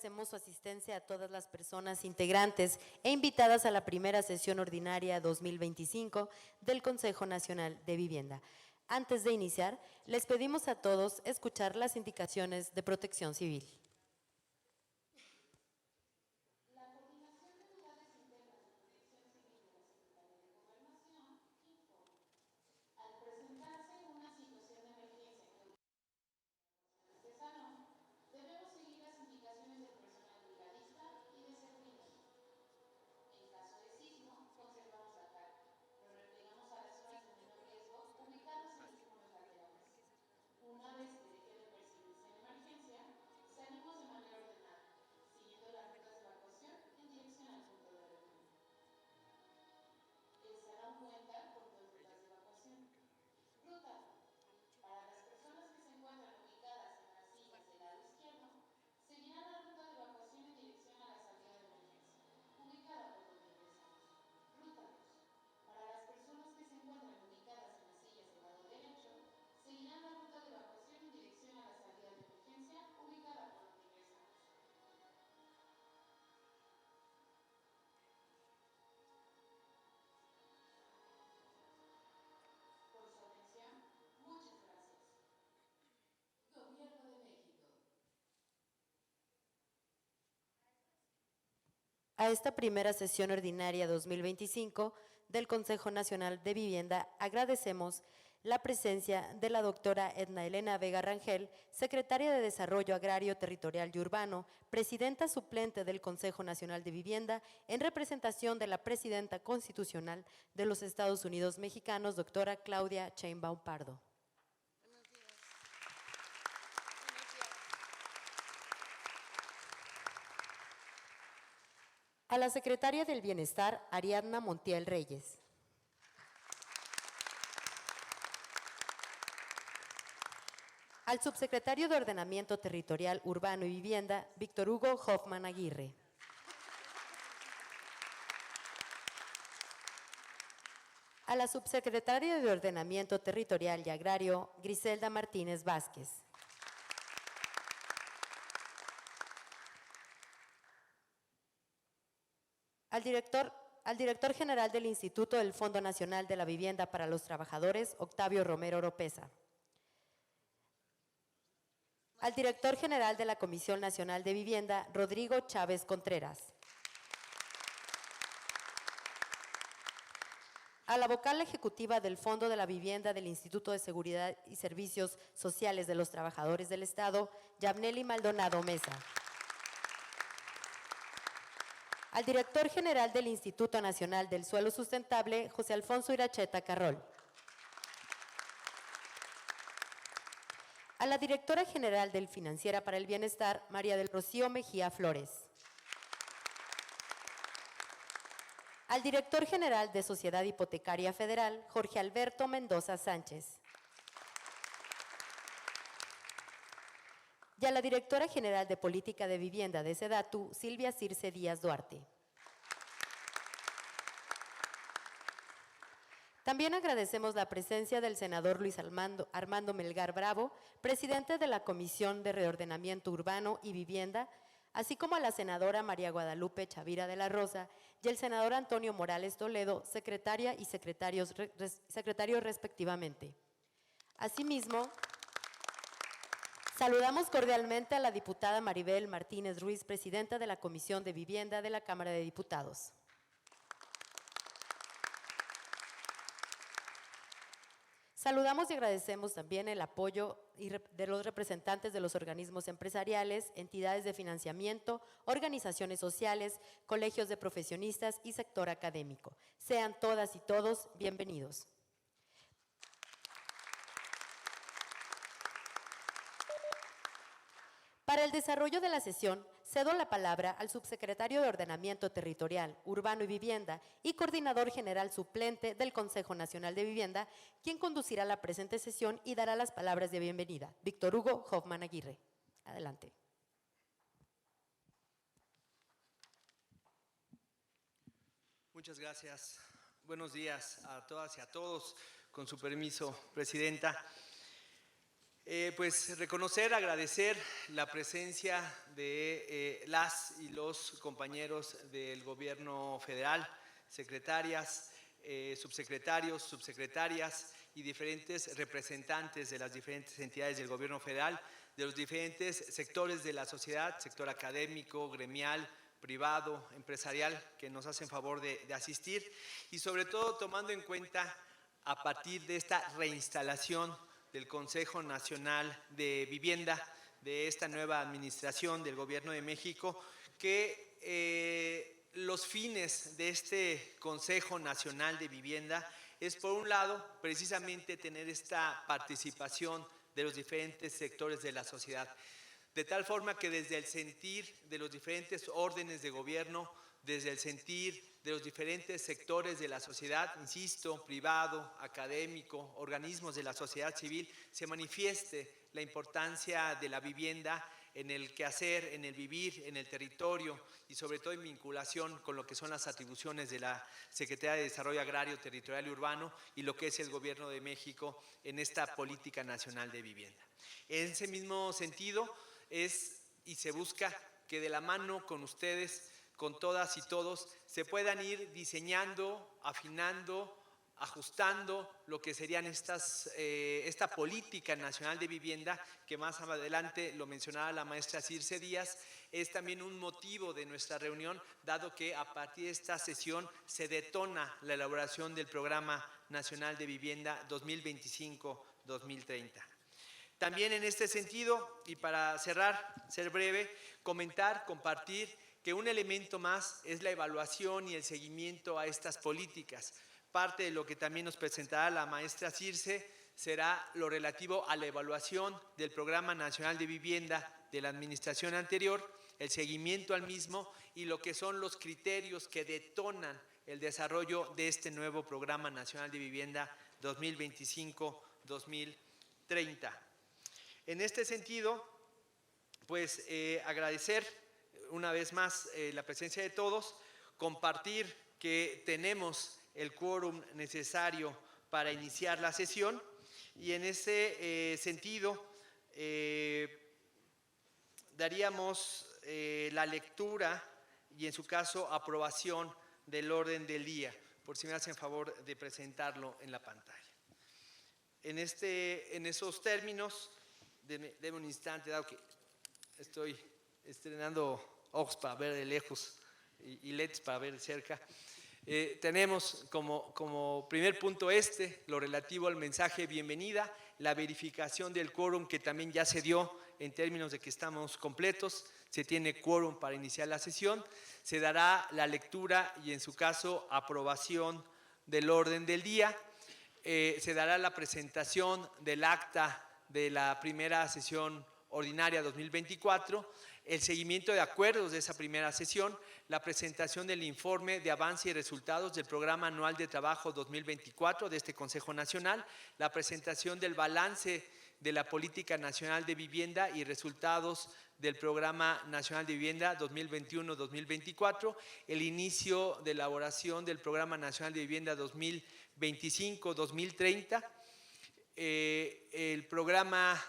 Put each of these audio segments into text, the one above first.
agradecemos su asistencia a todas las personas integrantes e invitadas a la primera sesión ordinaria 2025 del Consejo Nacional de Vivienda. Antes de iniciar, les pedimos a todos escuchar las indicaciones de Protección Civil. A esta primera sesión ordinaria 2025 del Consejo Nacional de Vivienda agradecemos la presencia de la doctora Edna Elena Vega Rangel, secretaria de Desarrollo Agrario, Territorial y Urbano, presidenta suplente del Consejo Nacional de Vivienda, en representación de la presidenta constitucional de los Estados Unidos mexicanos, doctora Claudia Sheinbaum Pardo. A la secretaria del Bienestar, Ariadna Montiel Reyes. Al subsecretario de Ordenamiento Territorial, Urbano y Vivienda, Víctor Hugo Hoffman Aguirre. A la subsecretaria de Ordenamiento Territorial y Agrario, Griselda Martínez Vázquez. Al director general del Instituto del Fondo Nacional de la Vivienda para los Trabajadores, Octavio Romero Oropesa. Al director general de la Comisión Nacional de Vivienda, Rodrigo Chávez Contreras. A la vocal ejecutiva del Fondo de la Vivienda del Instituto de Seguridad y Servicios Sociales de los Trabajadores del Estado, Yabneli Maldonado Mesa. Al director general del Instituto Nacional del Suelo Sustentable, José Alfonso Iracheta Carrol. A la directora general del Financiera para el Bienestar, María del Rocío Mejía Flores. Al director general de Sociedad Hipotecaria Federal, Jorge Alberto Mendoza Sánchez. Y a la directora general de Política de Vivienda de SEDATU, Silvia Circe Díaz Duarte. También agradecemos la presencia del senador Luis Armando Melgar Bravo, presidente de la Comisión de Reordenamiento Urbano y Vivienda, así como a la senadora María Guadalupe Chavira de la Rosa y el senador Antonio Morales Toledo, secretaria y secretarios respectivamente. Asimismo, saludamos cordialmente a la diputada Maribel Martínez Ruiz, presidenta de la Comisión de Vivienda de la Cámara de Diputados. Saludamos y agradecemos también el apoyo de los representantes de los organismos empresariales, entidades de financiamiento, organizaciones sociales, colegios de profesionistas y sector académico. Sean todas y todos bienvenidos. Para el desarrollo de la sesión, cedo la palabra al subsecretario de Ordenamiento Territorial, Urbano y Vivienda y coordinador general suplente del Consejo Nacional de Vivienda, quien conducirá la presente sesión y dará las palabras de bienvenida. Víctor Hugo Hoffman Aguirre. Adelante. Muchas gracias. Buenos días a todas y a todos. Con su permiso, Presidenta. Pues reconocer, agradecer la presencia de las y los compañeros del Gobierno federal, secretarias, subsecretarios, subsecretarias y diferentes representantes de las diferentes entidades del Gobierno federal, de los diferentes sectores de la sociedad, sector académico, gremial, privado, empresarial, que nos hacen favor de asistir, y sobre todo tomando en cuenta a partir de esta reinstalación del Consejo Nacional de Vivienda, de esta nueva administración del Gobierno de México, que los fines de este Consejo Nacional de Vivienda es, por un lado, precisamente tener esta participación de los diferentes sectores de la sociedad, de tal forma que desde el sentir de los diferentes órdenes de gobierno, desde el sentir de los diferentes sectores de la sociedad, insisto, privado, académico, organismos de la sociedad civil, se manifieste la importancia de la vivienda en el quehacer, en el vivir, en el territorio y sobre todo en vinculación con lo que son las atribuciones de la Secretaría de Desarrollo Agrario, Territorial y Urbano y lo que es el Gobierno de México en esta política nacional de vivienda. En ese mismo sentido es y se busca que de la mano con ustedes, con todas y todos, se puedan ir diseñando, afinando, ajustando lo que serían esta política nacional de vivienda, que más adelante lo mencionaba la maestra Circe Díaz, es también un motivo de nuestra reunión, dado que a partir de esta sesión se detona la elaboración del Programa Nacional de Vivienda 2025-2030. También en este sentido, y para cerrar, ser breve, comentar, compartir que un elemento más es la evaluación y el seguimiento a estas políticas. Parte de lo que también nos presentará la maestra Circe será lo relativo a la evaluación del Programa Nacional de Vivienda de la administración anterior, el seguimiento al mismo y lo que son los criterios que detonan el desarrollo de este nuevo Programa Nacional de Vivienda 2025-2030. En este sentido, pues agradecer una vez más la presencia de todos, compartir que tenemos el quórum necesario para iniciar la sesión y en ese sentido daríamos la lectura y en su caso aprobación del orden del día, por si me hacen favor de presentarlo en la pantalla. En esos términos, denme un instante, dado que estoy estrenando ojos para ver de lejos y LEDs para ver de cerca. Tenemos como primer punto lo relativo al mensaje bienvenida, la verificación del quórum que también ya se dio en términos de que estamos completos, se tiene quórum para iniciar la sesión, se dará la lectura y en su caso aprobación del orden del día, se dará la presentación del acta de la primera sesión ordinaria 2024, el seguimiento de acuerdos de esa primera sesión, la presentación del informe de avance y resultados del Programa Anual de Trabajo 2024 de este Consejo Nacional, la presentación del balance de la Política Nacional de Vivienda y resultados del Programa Nacional de Vivienda 2021-2024, el inicio de elaboración del Programa Nacional de Vivienda 2025-2030, el programa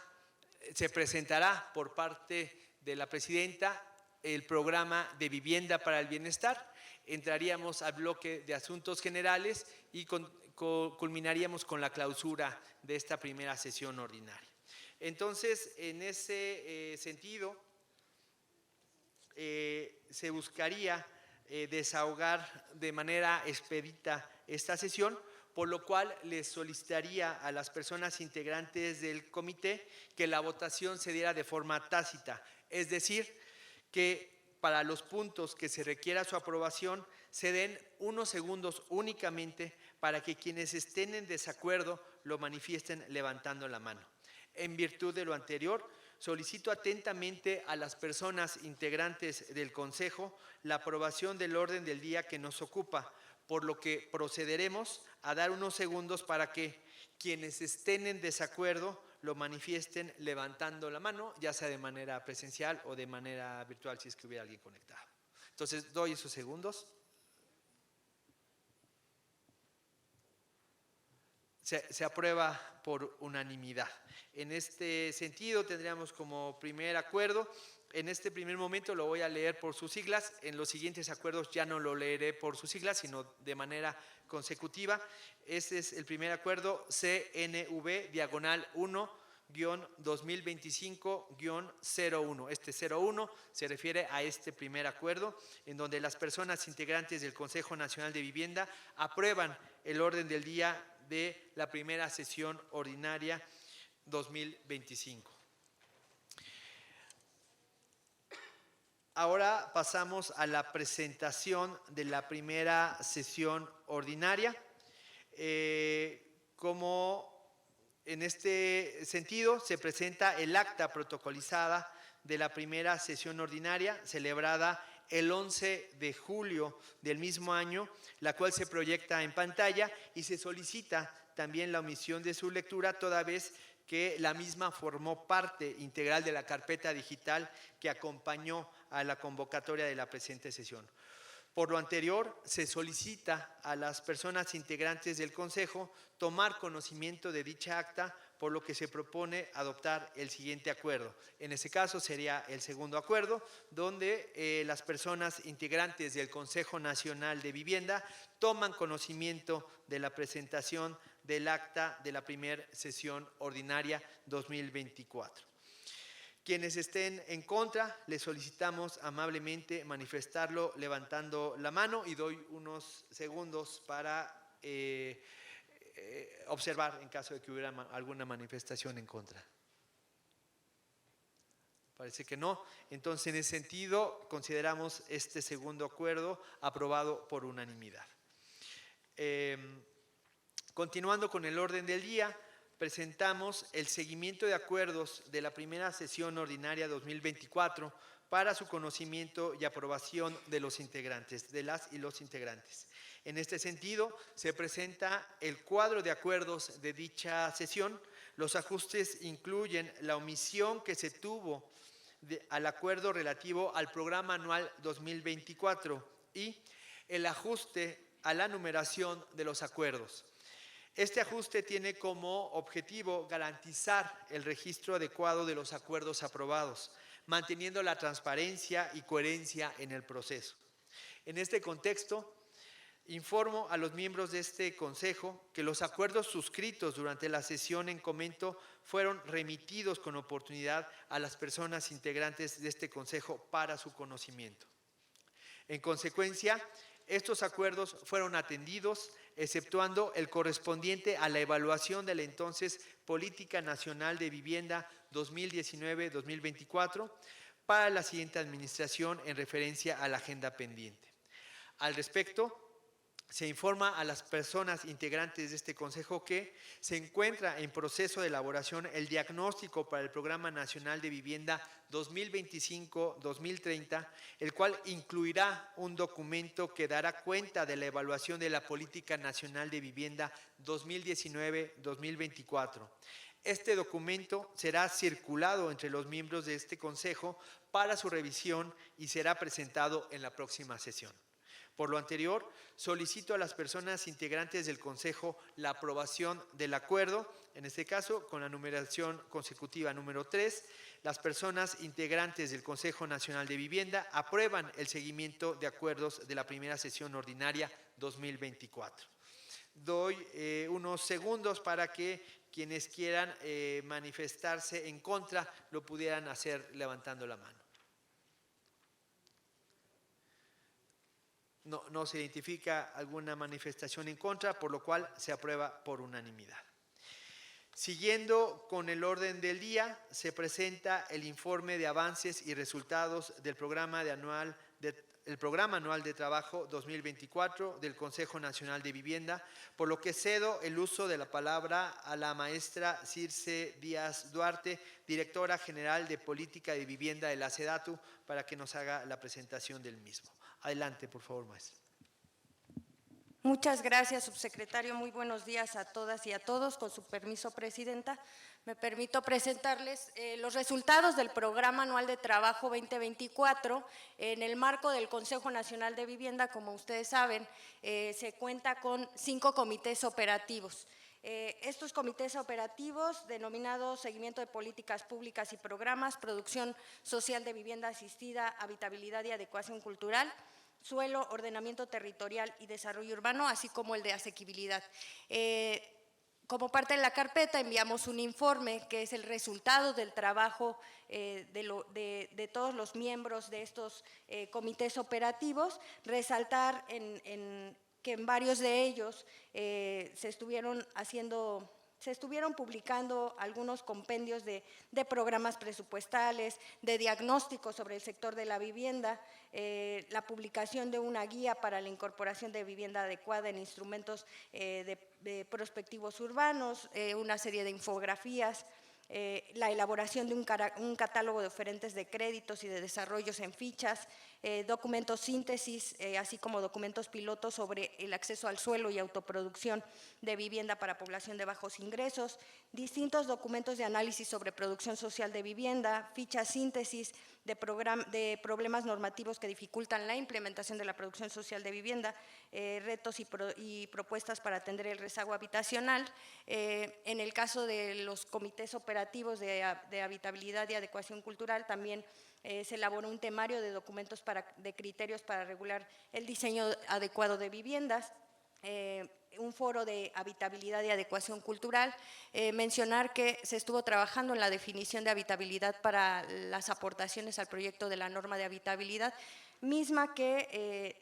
se presentará por parte de la presidenta el programa de vivienda para el bienestar, entraríamos al bloque de asuntos generales y culminaríamos con la clausura de esta primera sesión ordinaria. Entonces, en ese sentido, se buscaría desahogar de manera expedita esta sesión, por lo cual les solicitaría a las personas integrantes del comité que la votación se diera de forma tácita, es decir, que para los puntos que se requiera su aprobación se den unos segundos únicamente para que quienes estén en desacuerdo lo manifiesten levantando la mano. En virtud de lo anterior, solicito atentamente a las personas integrantes del Consejo la aprobación del orden del día que nos ocupa, por lo que procederemos a dar unos segundos para que quienes estén en desacuerdo lo manifiesten levantando la mano, ya sea de manera presencial o de manera virtual si es que hubiera alguien conectado. Entonces, doy esos segundos. se aprueba por unanimidad. En este sentido, tendríamos como primer acuerdo, en este primer momento lo voy a leer por sus siglas, en los siguientes acuerdos ya no lo leeré por sus siglas, sino de manera consecutiva. Este es el primer acuerdo, CNV-1-2025-01. Este 01 se refiere a este primer acuerdo, en donde las personas integrantes del Consejo Nacional de Vivienda aprueban el orden del día de la primera sesión ordinaria 2025. Ahora pasamos a la presentación de la primera sesión ordinaria. Como en este sentido se presenta el acta protocolizada de la primera sesión ordinaria celebrada el 11 de julio del mismo año, la cual se proyecta en pantalla y se solicita también la omisión de su lectura, toda vez que la misma formó parte integral de la carpeta digital que acompañó a la convocatoria de la presente sesión. Por lo anterior, se solicita a las personas integrantes del Consejo tomar conocimiento de dicha acta, por lo que se propone adoptar el siguiente acuerdo. En este caso sería el segundo acuerdo, donde las personas integrantes del Consejo Nacional de Vivienda toman conocimiento de la presentación del acta de la primera sesión ordinaria 2024. Quienes estén en contra, les solicitamos amablemente manifestarlo levantando la mano y doy unos segundos para observar en caso de que hubiera alguna manifestación en contra. Parece que no. Entonces, en ese sentido, consideramos este segundo acuerdo aprobado por unanimidad. Continuando con el orden del día, presentamos el seguimiento de acuerdos de la primera sesión ordinaria 2024 para su conocimiento y aprobación de los integrantes, de las y los integrantes. En este sentido, se presenta el cuadro de acuerdos de dicha sesión. Los ajustes incluyen la omisión que se tuvo al acuerdo relativo al Programa Anual 2024 y el ajuste a la numeración de los acuerdos. Este ajuste tiene como objetivo garantizar el registro adecuado de los acuerdos aprobados, manteniendo la transparencia y coherencia en el proceso. En este contexto, informo a los miembros de este Consejo que los acuerdos suscritos durante la sesión en comento fueron remitidos con oportunidad a las personas integrantes de este Consejo para su conocimiento. En consecuencia, estos acuerdos fueron atendidos, exceptuando el correspondiente a la evaluación de la entonces Política Nacional de Vivienda 2019-2024 para la siguiente administración en referencia a la agenda pendiente. Al respecto, se informa a las personas integrantes de este Consejo que se encuentra en proceso de elaboración el diagnóstico para el Programa Nacional de Vivienda 2025-2030, el cual incluirá un documento que dará cuenta de la evaluación de la Política Nacional de Vivienda 2019-2024. Este documento será circulado entre los miembros de este Consejo para su revisión y será presentado en la próxima sesión. Por lo anterior, solicito a las personas integrantes del Consejo la aprobación del acuerdo, en este caso con la numeración consecutiva número 3. Las personas integrantes del Consejo Nacional de Vivienda aprueban el seguimiento de acuerdos de la primera sesión ordinaria 2024. Doy unos segundos para que quienes quieran manifestarse en contra lo pudieran hacer levantando la mano. No se identifica alguna manifestación en contra, por lo cual se aprueba por unanimidad. Siguiendo con el orden del día, se presenta el informe de avances y resultados del Programa Anual de Trabajo 2024 del Consejo Nacional de Vivienda, por lo que cedo el uso de la palabra a la maestra Circe Díaz Duarte, Directora General de Política de Vivienda de la SEDATU, para que nos haga la presentación del mismo. Adelante, por favor, maestra. Muchas gracias, subsecretario. Muy buenos días a todas y a todos. Con su permiso, presidenta, me permito presentarles los resultados del Programa Anual de Trabajo 2024. En el marco del Consejo Nacional de Vivienda, como ustedes saben, se cuenta con 5 comités operativos. Estos comités operativos, denominados Seguimiento de Políticas Públicas y Programas, Producción Social de Vivienda Asistida, Habitabilidad y Adecuación Cultural, Suelo, Ordenamiento Territorial y Desarrollo Urbano, así como el de asequibilidad. Como parte de la carpeta enviamos un informe que es el resultado del trabajo de todos los miembros de estos comités operativos, resaltar que en varios de ellos se estuvieron publicando algunos compendios de programas presupuestales, de diagnósticos sobre el sector de la vivienda, la publicación de una guía para la incorporación de vivienda adecuada en instrumentos de prospectivos urbanos, una serie de infografías, la elaboración de un catálogo de oferentes de créditos y de desarrollos en fichas, documentos síntesis, así como documentos pilotos sobre el acceso al suelo y autoproducción de vivienda para población de bajos ingresos, distintos documentos de análisis sobre producción social de vivienda, fichas síntesis de problemas normativos que dificultan la implementación de la producción social de vivienda, retos y propuestas para atender el rezago habitacional. En el caso de los comités operativos de habitabilidad y adecuación cultural, también se elaboró un temario de documentos de criterios para regular el diseño adecuado de viviendas, un foro de habitabilidad y adecuación cultural. Mencionar que se estuvo trabajando en la definición de habitabilidad para las aportaciones al proyecto de la norma de habitabilidad, misma que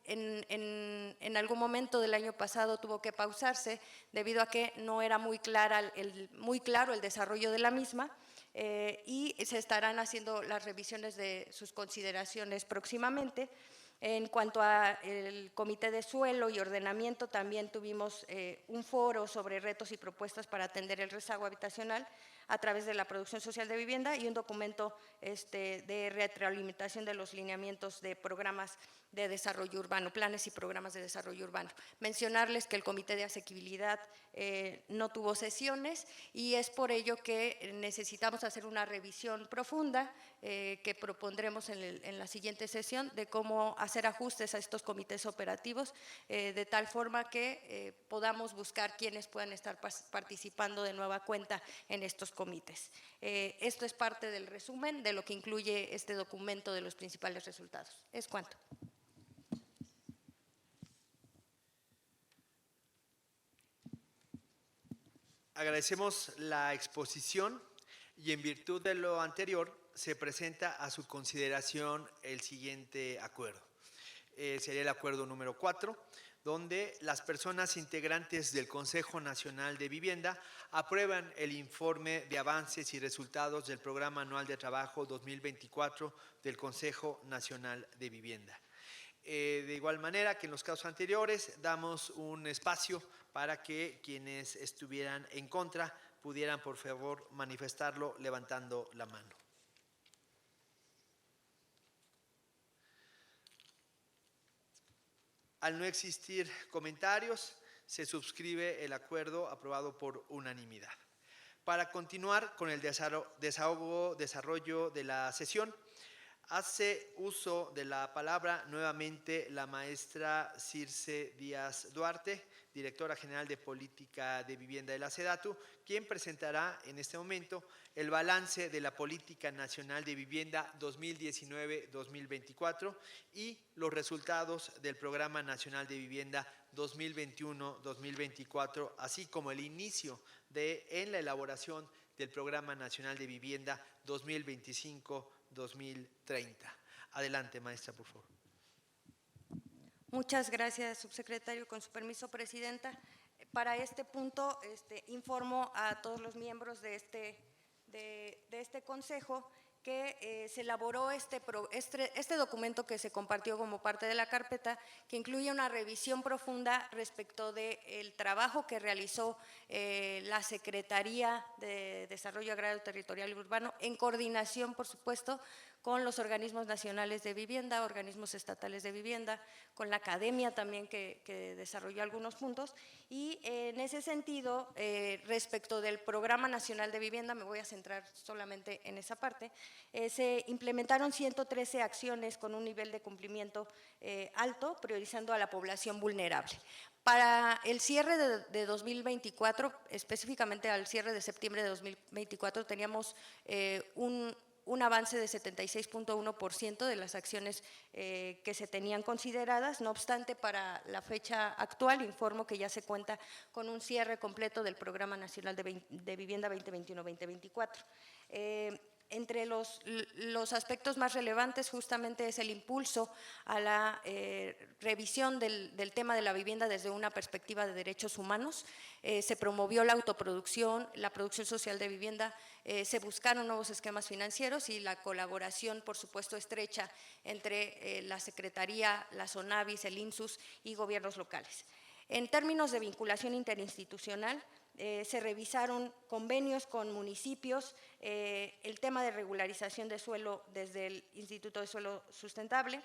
en algún momento del año pasado tuvo que pausarse debido a que no era muy claro el desarrollo de la misma, y se estarán haciendo las revisiones de sus consideraciones próximamente. En cuanto al Comité de Suelo y Ordenamiento, también tuvimos un foro sobre retos y propuestas para atender el rezago habitacional a través de la producción social de vivienda y un documento de retroalimentación de los lineamientos de programas de desarrollo urbano, planes y programas de desarrollo urbano. Mencionarles que el Comité de Asequibilidad no tuvo sesiones y es por ello que necesitamos hacer una revisión profunda que propondremos en la siguiente sesión de cómo hacer ajustes a estos comités operativos de tal forma que podamos buscar quienes puedan estar participando de nueva cuenta en estos comités. Esto es parte del resumen de lo que incluye este documento de los principales resultados. Es cuanto. Agradecemos la exposición y en virtud de lo anterior se presenta a su consideración el siguiente acuerdo. Sería el acuerdo número 4, donde las personas integrantes del Consejo Nacional de Vivienda aprueban el informe de avances y resultados del Programa Anual de Trabajo 2024 del Consejo Nacional de Vivienda. De igual manera que en los casos anteriores, damos un espacio para que quienes estuvieran en contra pudieran, por favor, manifestarlo levantando la mano. Al no existir comentarios, se suscribe el acuerdo aprobado por unanimidad. Para continuar con el desarrollo de la sesión, hace uso de la palabra nuevamente la maestra Circe Díaz Duarte, directora general de Política de Vivienda de la SEDATU, quien presentará en este momento el balance de la Política Nacional de Vivienda 2019-2024 y los resultados del Programa Nacional de Vivienda 2021-2024, así como el inicio en la elaboración del Programa Nacional de Vivienda 2025-2030. Adelante, maestra, por favor. Muchas gracias, subsecretario. Con su permiso, presidenta. Para este punto, informo a todos los miembros de este consejo que se elaboró este documento que se compartió como parte de la carpeta, que incluye una revisión profunda respecto del trabajo que realizó la Secretaría de Desarrollo Agrario, Territorial y Urbano, en coordinación, por supuesto, con los organismos nacionales de vivienda, organismos estatales de vivienda, con la academia también que desarrolló algunos puntos. Y en ese sentido, respecto del Programa Nacional de Vivienda, me voy a centrar solamente en esa parte, se implementaron 113 acciones con un nivel de cumplimiento alto, priorizando a la población vulnerable. Para el cierre de 2024, específicamente al cierre de septiembre de 2024, teníamos un avance de 76.1% de las acciones que se tenían consideradas. No obstante, para la fecha actual, informo que ya se cuenta con un cierre completo del Programa Nacional de Vivienda 2021-2024. Entre los aspectos más relevantes justamente es el impulso a la revisión del tema de la vivienda desde una perspectiva de derechos humanos. Se promovió la autoproducción, la producción social de vivienda, se buscaron nuevos esquemas financieros y la colaboración, por supuesto, estrecha entre la Secretaría, la SONAVIS, el IMSS y gobiernos locales. En términos de vinculación interinstitucional, se revisaron convenios con municipios, el tema de regularización de suelo desde el Instituto de Suelo Sustentable,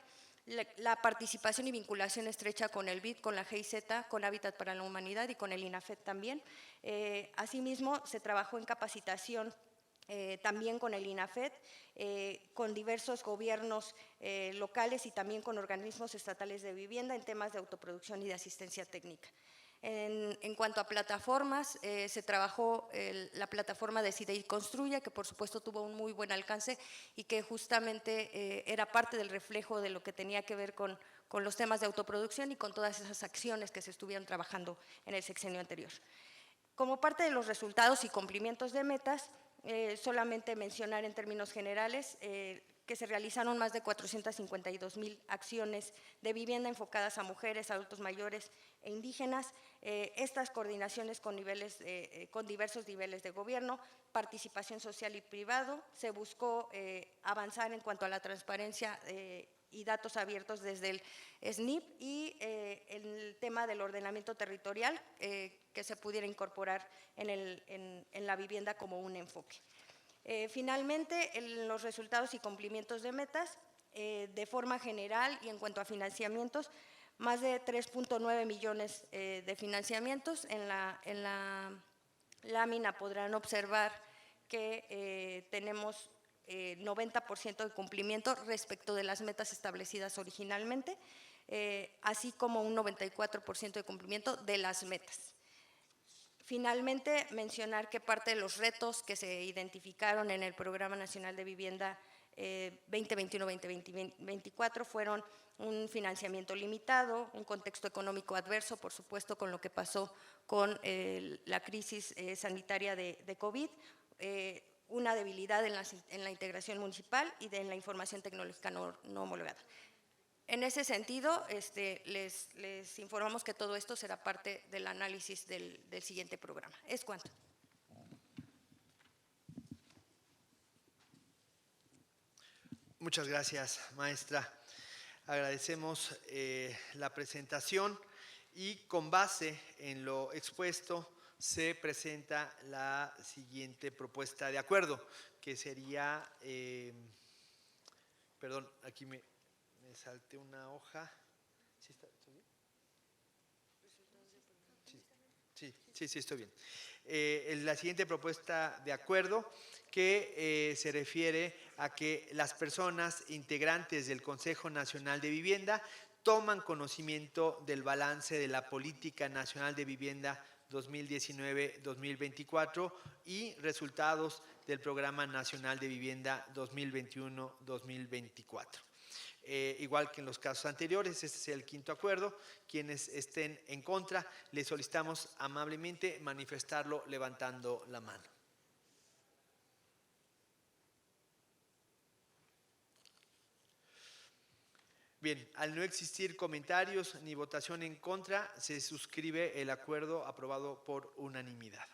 la participación y vinculación estrecha con el BID, con la GIZ, con Hábitat para la Humanidad y con el INAFED también. Asimismo, se trabajó en capacitación también con el INAFED, con diversos gobiernos locales y también con organismos estatales de vivienda en temas de autoproducción y de asistencia técnica. En cuanto a plataformas, se trabajó la plataforma Decide y Construya, que por supuesto tuvo un muy buen alcance y que justamente era parte del reflejo de lo que tenía que ver con los temas de autoproducción y con todas esas acciones que se estuvieron trabajando en el sexenio anterior. Como parte de los resultados y cumplimientos de metas, solamente mencionar en términos generales que se realizaron más de 452,000 acciones de vivienda enfocadas a mujeres, adultos mayores e indígenas. Estas coordinaciones con diversos niveles de gobierno, participación social y privado. Se buscó avanzar en cuanto a la transparencia y datos abiertos desde el SNIP y el tema del ordenamiento territorial que se pudiera incorporar en la vivienda como un enfoque. Finalmente, en los resultados y cumplimientos de metas, de forma general y en cuanto a financiamientos, más de 3.9 millones de financiamientos. En la lámina podrán observar que tenemos 90% de cumplimiento respecto de las metas establecidas originalmente, así como un 94% de cumplimiento de las metas. Finalmente, mencionar que parte de los retos que se identificaron en el Programa Nacional de Vivienda 2021-2024 fueron un financiamiento limitado, un contexto económico adverso, por supuesto, con lo que pasó con la crisis sanitaria de COVID, una debilidad en la integración municipal y en la información tecnológica no homologada. En ese sentido, les informamos que todo esto será parte del análisis del siguiente programa. Es cuanto. Muchas gracias, maestra. Agradecemos la presentación y con base en lo expuesto se presenta la siguiente propuesta de acuerdo, que sería, perdón, aquí me salté una hoja. ¿Sí está bien? Sí, estoy bien. La siguiente propuesta de acuerdo que se refiere a que las personas integrantes del Consejo Nacional de Vivienda toman conocimiento del balance de la Política Nacional de Vivienda 2019-2024 y resultados del Programa Nacional de Vivienda 2021-2024. Igual que en los casos anteriores, este es el quinto acuerdo. Quienes estén en contra, les solicitamos amablemente manifestarlo levantando la mano. Bien, al no existir comentarios ni votación en contra, se suscribe el acuerdo aprobado por unanimidad.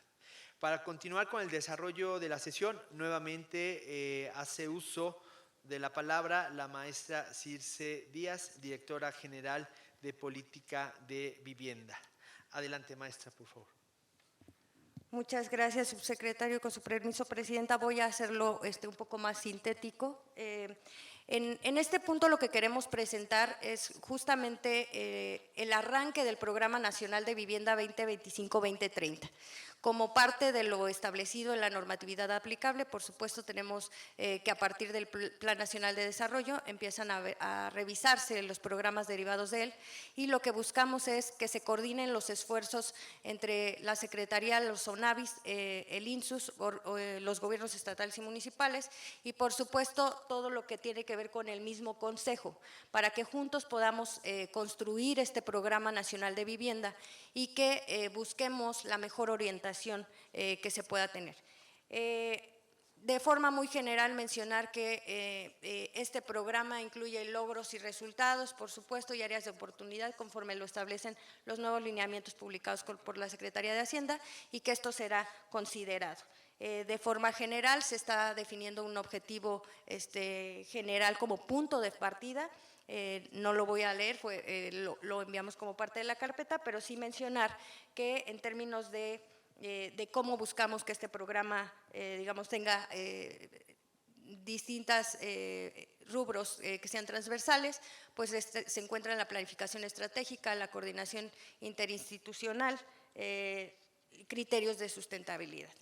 Para continuar con el desarrollo de la sesión, nuevamente hace uso de la palabra la maestra Circe Díaz, directora general de Política de Vivienda. Adelante, maestra, por favor. Muchas gracias, subsecretario. Con su permiso, presidenta, voy a hacerlo un poco más sintético. En este punto lo que queremos presentar es justamente el arranque del Programa Nacional de Vivienda 2025-2030. Como parte de lo establecido en la normatividad aplicable, por supuesto, tenemos que a partir del Plan Nacional de Desarrollo empiezan a revisarse los programas derivados de él, y lo que buscamos es que se coordinen los esfuerzos entre la Secretaría, los ONAVIS, el INSUS, los gobiernos estatales y municipales, y por supuesto todo lo que tiene que ver con el mismo Consejo, para que juntos podamos construir este Programa Nacional de Vivienda y que busquemos la mejor orientación que se pueda tener. De forma muy general, mencionar que este programa incluye logros y resultados, por supuesto, y áreas de oportunidad conforme lo establecen los nuevos lineamientos publicados por la Secretaría de Hacienda, y que esto será considerado. De forma general, se está definiendo un objetivo general como punto de partida. No lo voy a leer, lo enviamos como parte de la carpeta, pero sí mencionar que en términos de cómo buscamos que este programa, digamos, tenga distintas rubros que sean transversales, pues se encuentra en la planificación estratégica, la coordinación interinstitucional, criterios de sustentabilidad.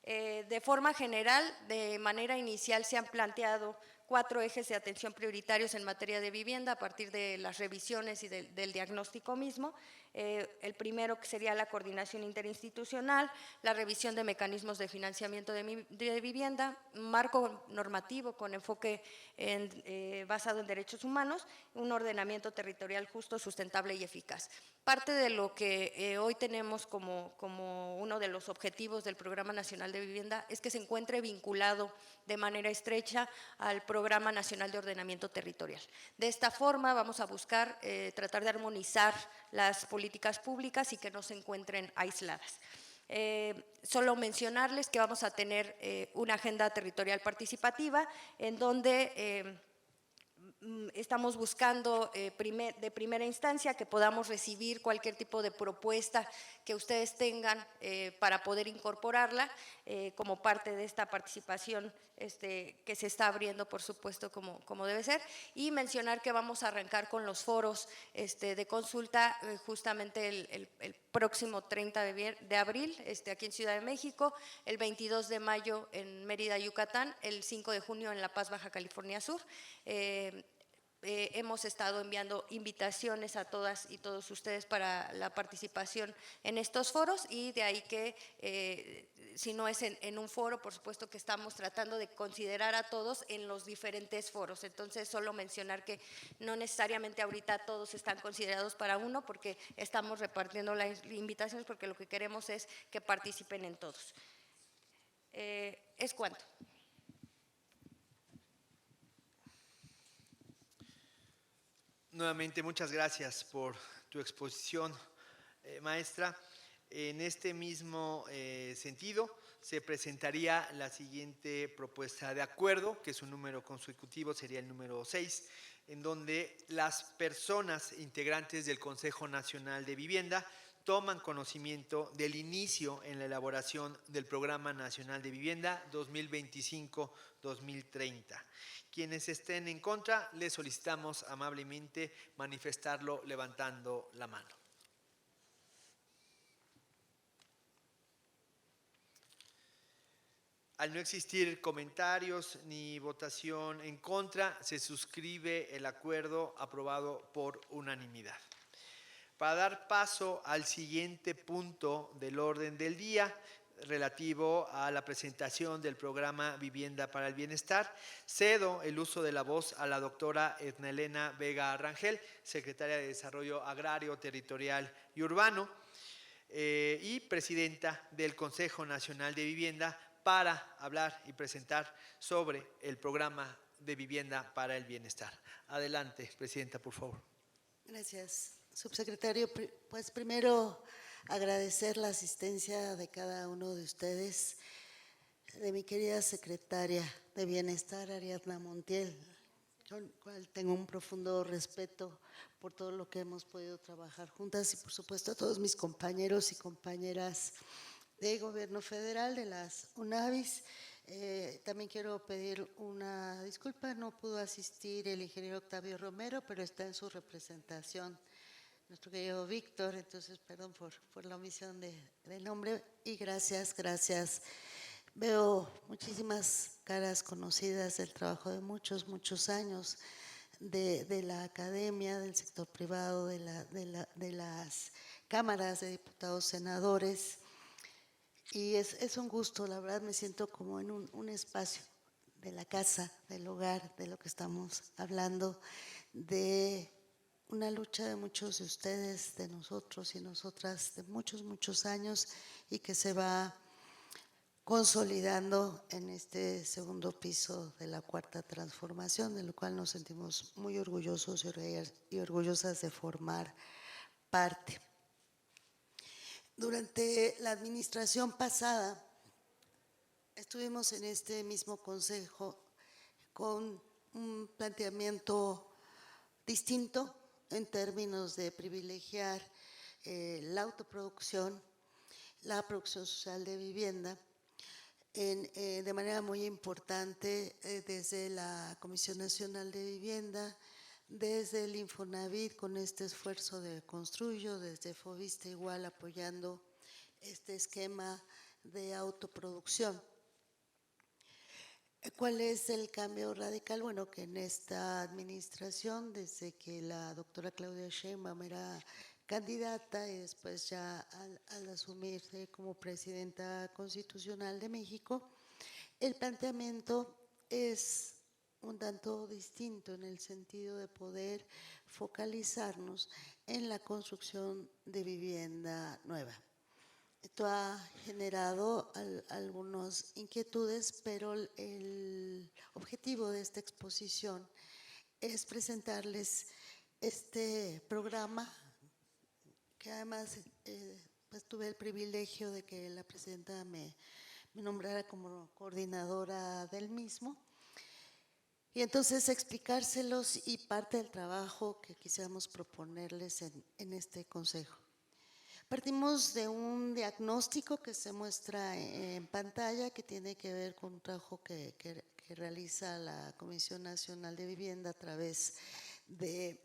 De forma general, de manera inicial se han planteado 4 ejes de atención prioritarios en materia de vivienda a partir de las revisiones y del diagnóstico mismo. El primero, que sería la coordinación interinstitucional, la revisión de mecanismos de financiamiento de vivienda, marco normativo con enfoque basado en derechos humanos, un ordenamiento territorial justo, sustentable y eficaz. Parte de lo que hoy tenemos como uno de los objetivos del Programa Nacional de Vivienda es que se encuentre vinculado de manera estrecha al Programa Nacional de Ordenamiento Territorial. De esta forma vamos a buscar tratar de armonizar las políticas públicas y que no se encuentren aisladas. Solo mencionarles que vamos a tener una agenda territorial participativa en donde estamos buscando de primera instancia que podamos recibir cualquier tipo de propuesta que ustedes tengan para poder incorporarla como parte de esta participación que se está abriendo, por supuesto, como debe ser, y mencionar que vamos a arrancar con los foros de consulta justamente el próximo 30 de abril aquí en Ciudad de México, el 22 de mayo en Mérida, Yucatán, el 5 de junio en La Paz, Baja California Sur. Hemos estado enviando invitaciones a todas y todos ustedes para la participación en estos foros, y de ahí que si no es en un foro, por supuesto que estamos tratando de considerar a todos en los diferentes foros. Entonces, solo mencionar que no necesariamente ahorita todos están considerados para uno, porque estamos repartiendo las invitaciones, porque lo que queremos es que participen en todos. Es cuanto. Nuevamente, muchas gracias por tu exposición, maestra. En este mismo sentido, se presentaría la siguiente propuesta de acuerdo, que su número consecutivo sería el número 6, en donde las personas integrantes del Consejo Nacional de Vivienda toman conocimiento del inicio en la elaboración del Programa Nacional de Vivienda 2025-2030. Quienes estén en contra, les solicitamos amablemente manifestarlo levantando la mano. Al no existir comentarios ni votación en contra, se suscribe el acuerdo aprobado por unanimidad. Para dar paso al siguiente punto del orden del día, relativo a la presentación del programa Vivienda para el Bienestar, cedo el uso de la voz a la doctora Edna Elena Vega Rangel, secretaria de Desarrollo Agrario, Territorial y Urbano, y presidenta del Consejo Nacional de Vivienda, para hablar y presentar sobre el programa de Vivienda para el Bienestar. Adelante, presidenta, por favor. Gracias, subsecretario. Pues primero agradecer la asistencia de cada uno de ustedes, de mi querida secretaria de Bienestar, Ariadna Montiel, con la cual tengo un profundo respeto por todo lo que hemos podido trabajar juntas, y por supuesto a todos mis compañeros y compañeras de Gobierno Federal, de las UNAVIS. También quiero pedir una disculpa, no pudo asistir el ingeniero Octavio Romero, pero está en su representación nuestro querido Víctor, entonces perdón por la omisión del nombre, y gracias. Veo muchísimas caras conocidas del trabajo de muchos años, de la academia, del sector privado, de las cámaras de diputados, senadores, y es un gusto, la verdad me siento como en un espacio de la casa, del hogar, de lo que estamos hablando, de una lucha de muchos de ustedes, de nosotros y nosotras, de muchos años, y que se va consolidando en este segundo piso de la Cuarta Transformación, de lo cual nos sentimos muy orgullosos y orgullosas de formar parte. Durante la administración pasada estuvimos en este mismo consejo con un planteamiento distinto en términos de privilegiar la autoproducción, la producción social de vivienda, de manera muy importante desde la Comisión Nacional de Vivienda, desde el Infonavit con este esfuerzo de Construyo, desde Foviste igual apoyando este esquema de autoproducción. ¿Cuál es el cambio radical? Bueno, que en esta administración, desde que la doctora Claudia Sheinbaum era candidata y después ya al asumirse como presidenta constitucional de México, el planteamiento es un tanto distinto en el sentido de poder focalizarnos en la construcción de vivienda nueva. Esto ha generado algunas inquietudes, pero el objetivo de esta exposición es presentarles este programa, que además pues tuve el privilegio de que la presidenta me nombrara como coordinadora del mismo, y entonces explicárselos y parte del trabajo que quisiéramos proponerles en este consejo. Partimos de un diagnóstico que se muestra en pantalla, que tiene que ver con un trabajo que realiza la Comisión Nacional de Vivienda a través de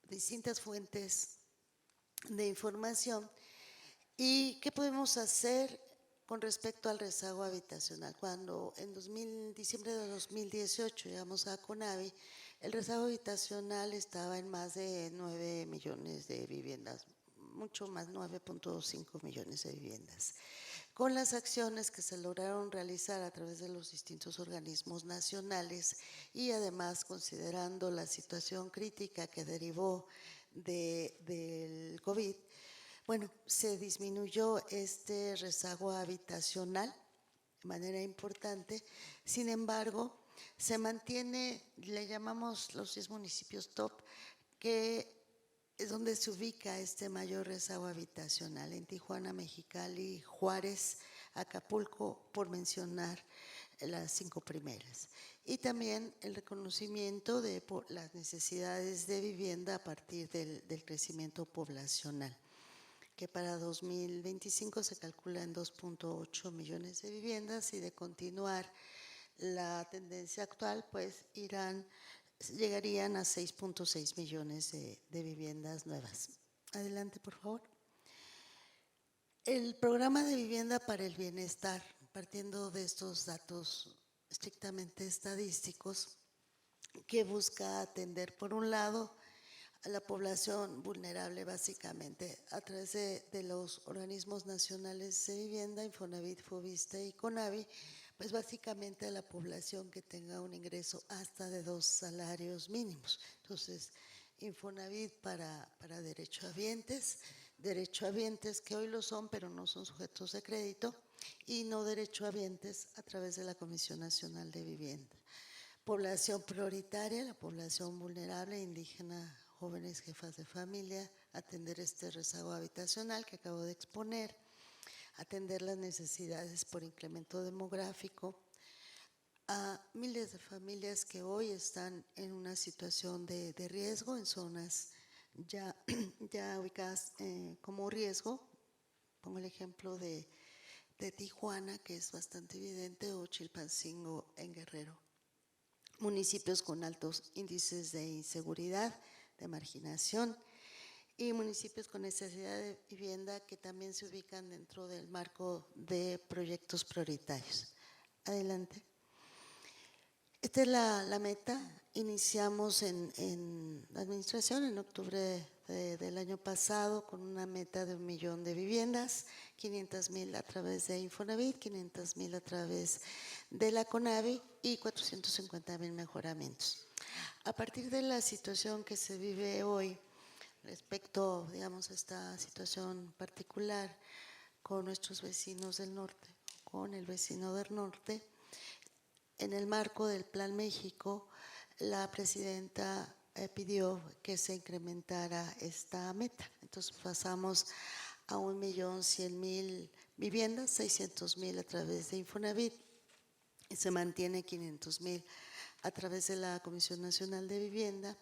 distintas fuentes de información. ¿Y qué podemos hacer con respecto al rezago habitacional? Cuando en diciembre de 2018 llegamos a CONAVI, el rezago habitacional estaba en más de 9 millones de viviendas, mucho más, 9.5 millones de viviendas. Con las acciones que se lograron realizar a través de los distintos organismos nacionales y además considerando la situación crítica que derivó del COVID, bueno, se disminuyó este rezago habitacional de manera importante. Sin embargo, se mantiene, le llamamos los 10 municipios top, que es donde se ubica este mayor rezago habitacional, en Tijuana, Mexicali, Juárez, Acapulco, por mencionar las 5 primeras. Y también el reconocimiento de las necesidades de vivienda a partir del crecimiento poblacional, que para 2025 se calcula en 2.8 millones de viviendas, y de continuar la tendencia actual, pues llegarían a 6.6 millones de viviendas nuevas. Adelante, por favor. El programa de vivienda para el bienestar, partiendo de estos datos estrictamente estadísticos, que busca atender, por un lado, a la población vulnerable, básicamente, a través de los organismos nacionales de vivienda, Infonavit, Foviste y CONAVI, pues básicamente a la población que tenga un ingreso hasta de 2 salarios mínimos. Entonces, Infonavit para derechohabientes que hoy lo son, pero no son sujetos de crédito, y no derechohabientes a través de la Comisión Nacional de Vivienda. Población prioritaria, la población vulnerable, indígena, jóvenes, jefas de familia, atender este rezago habitacional que acabo de exponer, atender las necesidades por incremento demográfico, a miles de familias que hoy están en una situación de riesgo en zonas ya ubicadas como riesgo. Pongo el ejemplo de Tijuana, que es bastante evidente, o Chilpancingo en Guerrero. Municipios con altos índices de inseguridad, de marginación, y municipios con necesidad de vivienda que también se ubican dentro del marco de proyectos prioritarios. Adelante. Esta es la meta. Iniciamos en la administración en octubre del año pasado con una meta de 1 millón de viviendas, 500,000 a través de Infonavit, 500,000 a través de la CONAVI y 450,000 mejoramientos. A partir de la situación que se vive hoy respecto, digamos, a esta situación particular con nuestros vecinos del norte, con el vecino del norte, en el marco del Plan México, la presidenta pidió que se incrementara esta meta. Entonces pasamos a 1,100,000 viviendas, 600,000 a través de Infonavit, y se mantiene 500,000 a través de la Comisión Nacional de Vivienda.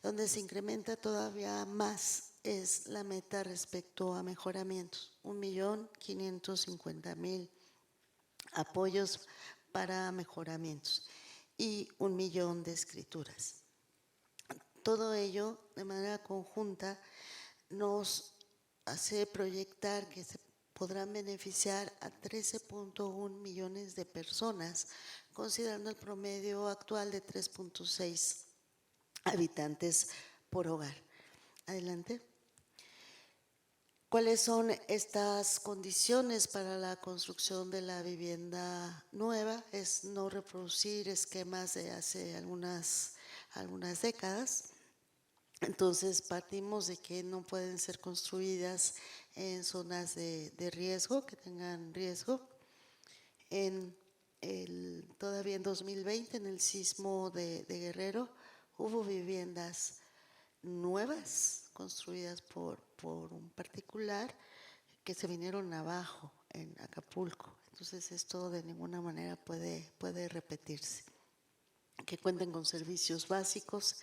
Donde se incrementa todavía más es la meta respecto a mejoramientos, 1,550,000 apoyos para mejoramientos y 1 millón de escrituras. Todo ello de manera conjunta nos hace proyectar que se podrán beneficiar a 13.1 millones de personas, considerando el promedio actual de 3.6 habitantes por hogar. Adelante. ¿Cuáles son estas condiciones para la construcción de la vivienda nueva? Es no reproducir esquemas de hace algunas décadas. Entonces partimos de que no pueden ser construidas en zonas de riesgo, que tengan riesgo. Todavía en 2020, en el sismo de Guerrero, hubo viviendas nuevas construidas por un particular que se vinieron abajo en Acapulco. Entonces esto de ninguna manera puede repetirse. Que cuenten con servicios básicos,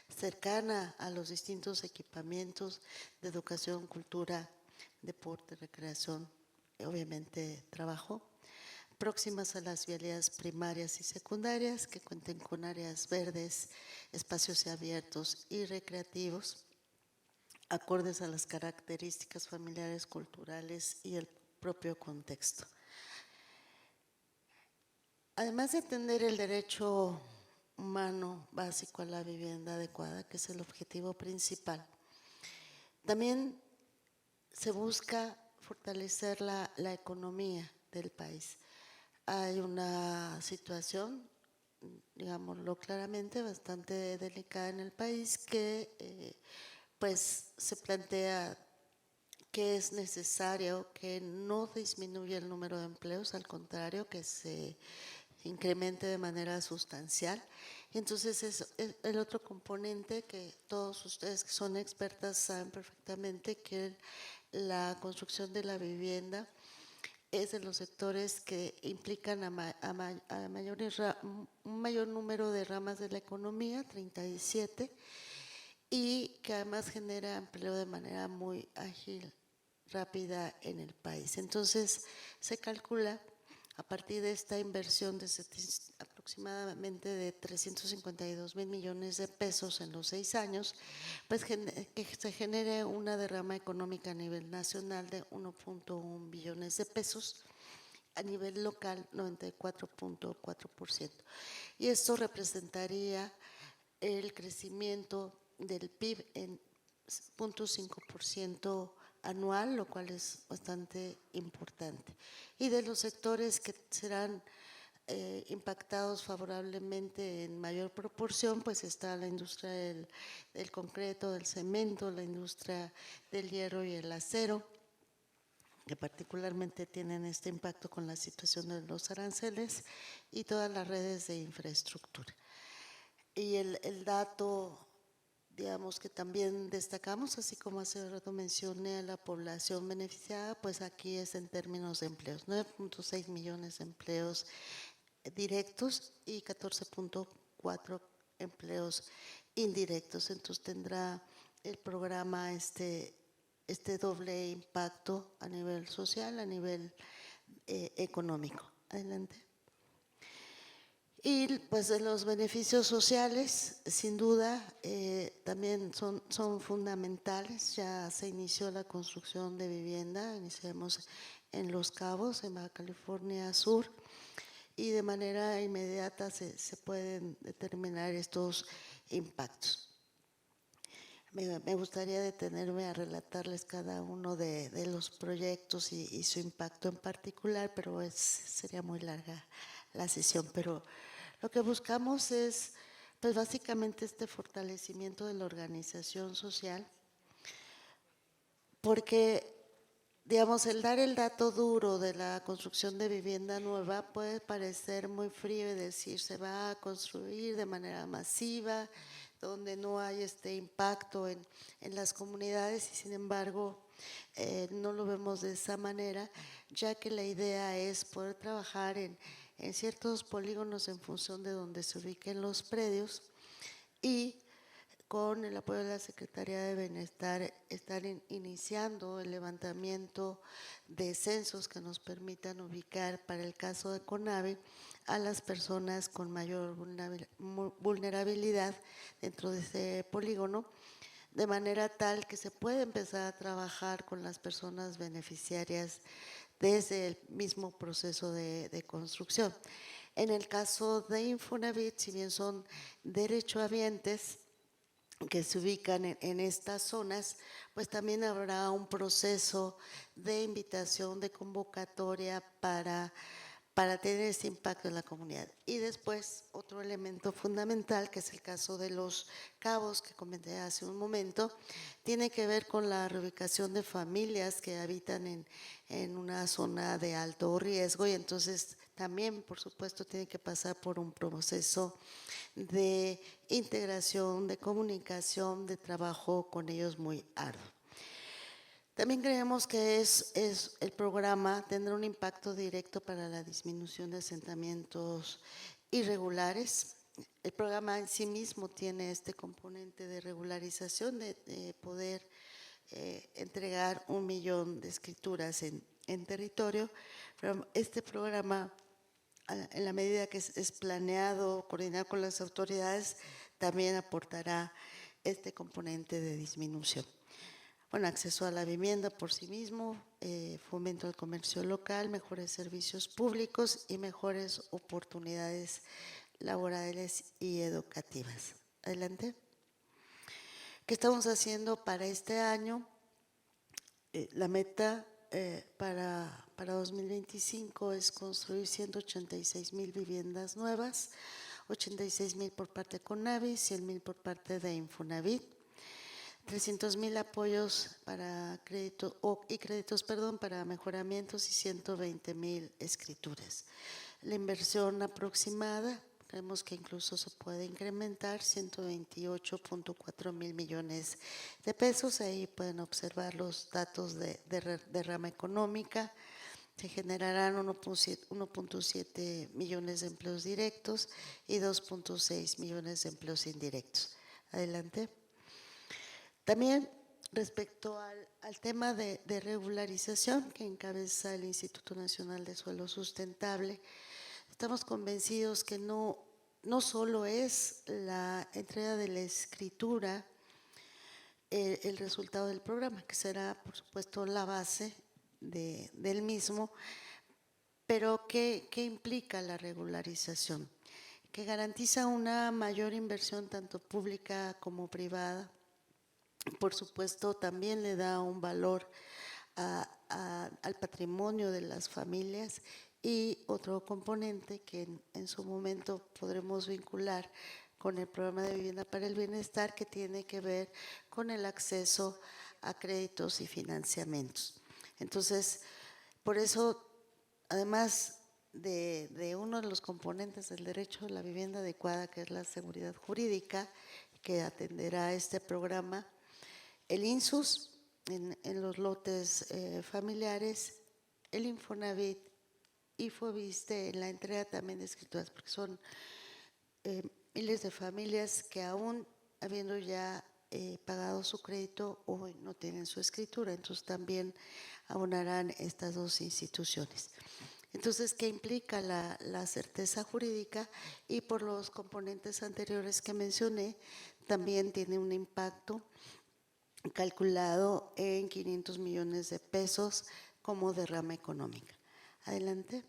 cercana a los distintos equipamientos de educación, cultura, deporte, recreación, obviamente trabajo, próximas a las vialidades primarias y secundarias, que cuenten con áreas verdes, espacios abiertos y recreativos, acordes a las características familiares, culturales y el propio contexto. Además de atender el derecho humano básico a la vivienda adecuada, que es el objetivo principal, también se busca fortalecer la economía del país. Hay una situación, digámoslo claramente, bastante delicada en el país que pues se plantea que es necesario que no disminuya el número de empleos, al contrario, que se incremente de manera sustancial. Y entonces es el otro componente que todos ustedes que son expertas saben perfectamente, que la construcción de la vivienda es de los sectores que implican a un mayor número de ramas de la economía, 37, y que además genera empleo de manera muy ágil, rápida en el país. Entonces se calcula a partir de esta inversión de aproximadamente de 352,000 millones de pesos en los 6 años, pues que se genere una derrama económica a nivel nacional de 1.1 billones de pesos, a nivel local 94.4%. Y esto representaría el crecimiento del PIB en 0.5% anual, lo cual es bastante importante. Y de los sectores que serán impactados favorablemente en mayor proporción, pues está la industria del concreto, del cemento, la industria del hierro y el acero, que particularmente tienen este impacto con la situación de los aranceles, y todas las redes de infraestructura. Y el dato, digamos, que también destacamos, así como hace rato mencioné a la población beneficiada, pues aquí es en términos de empleos, 9.6 millones de empleos directos y 14.4 empleos indirectos. Entonces tendrá el programa este doble impacto a nivel social, a nivel económico. Adelante. Y pues de los beneficios sociales, sin duda, también son fundamentales. Ya se inició la construcción de vivienda, iniciamos en Los Cabos, en Baja California Sur, y de manera inmediata se pueden determinar estos impactos. Me gustaría detenerme a relatarles cada uno de los proyectos y su impacto en particular, pero sería muy larga la sesión. Pero lo que buscamos es, pues básicamente este fortalecimiento de la organización social, porque, digamos, el dar el dato duro de la construcción de vivienda nueva puede parecer muy frío y decir se va a construir de manera masiva, donde no hay este impacto en las comunidades, y sin embargo no lo vemos de esa manera, ya que la idea es poder trabajar en ciertos polígonos en función de donde se ubiquen los predios, y con el apoyo de la Secretaría de Bienestar estar iniciando el levantamiento de censos que nos permitan ubicar, para el caso de CONAVI, a las personas con mayor vulnerabilidad dentro de ese polígono, de manera tal que se puede empezar a trabajar con las personas beneficiarias desde el mismo proceso de construcción. En el caso de Infonavit, si bien son derechohabientes que se ubican en estas zonas, pues también habrá un proceso de invitación, de convocatoria para tener ese impacto en la comunidad. Y después, otro elemento fundamental, que es el caso de Los Cabos, que comenté hace un momento, tiene que ver con la reubicación de familias que habitan en una zona de alto riesgo, y entonces también, por supuesto, tiene que pasar por un proceso de integración, de comunicación, de trabajo con ellos muy arduo. También creemos que el programa tendrá un impacto directo para la disminución de asentamientos irregulares. El programa en sí mismo tiene este componente de regularización, de poder entregar 1 millón de escrituras en territorio. Pero este programa, en la medida que es planeado, coordinado con las autoridades, también aportará este componente de disminución. Bueno, acceso a la vivienda por sí mismo, fomento al comercio local, mejores servicios públicos y mejores oportunidades laborales y educativas. Adelante. ¿Qué estamos haciendo para este año? La meta para 2025 es construir 186,000 viviendas nuevas, 86,000 por parte de CONAVI, 100,000 por parte de Infonavit, 300,000 apoyos para créditos para mejoramientos y 120,000 escrituras. La inversión aproximada, creemos que incluso se puede incrementar, 128.4 mil millones de pesos. Ahí pueden observar los datos de derrama económica. Se generarán 1.7 millones de empleos directos y 2.6 millones de empleos indirectos. Adelante. También respecto al tema de regularización que encabeza el Instituto Nacional de Suelo Sustentable, estamos convencidos que no solo es la entrega de la escritura el resultado del programa, que será por supuesto la base del mismo, pero ¿qué implica la regularización? Que garantiza una mayor inversión tanto pública como privada. Por supuesto, también le da un valor al patrimonio de las familias, y otro componente que en su momento podremos vincular con el programa de vivienda para el bienestar, que tiene que ver con el acceso a créditos y financiamientos. Entonces, por eso, además de uno de los componentes del derecho a la vivienda adecuada, que es la seguridad jurídica, que atenderá este programa, el INSUS en los lotes familiares, el Infonavit y Foviste en la entrega también de escrituras, porque son miles de familias que aún habiendo ya pagado su crédito, hoy no tienen su escritura, entonces también abonarán estas dos instituciones. Entonces, ¿qué implica la certeza jurídica? Y por los componentes anteriores que mencioné, también tiene un impacto calculado en 500 millones de pesos como derrama económica. Adelante.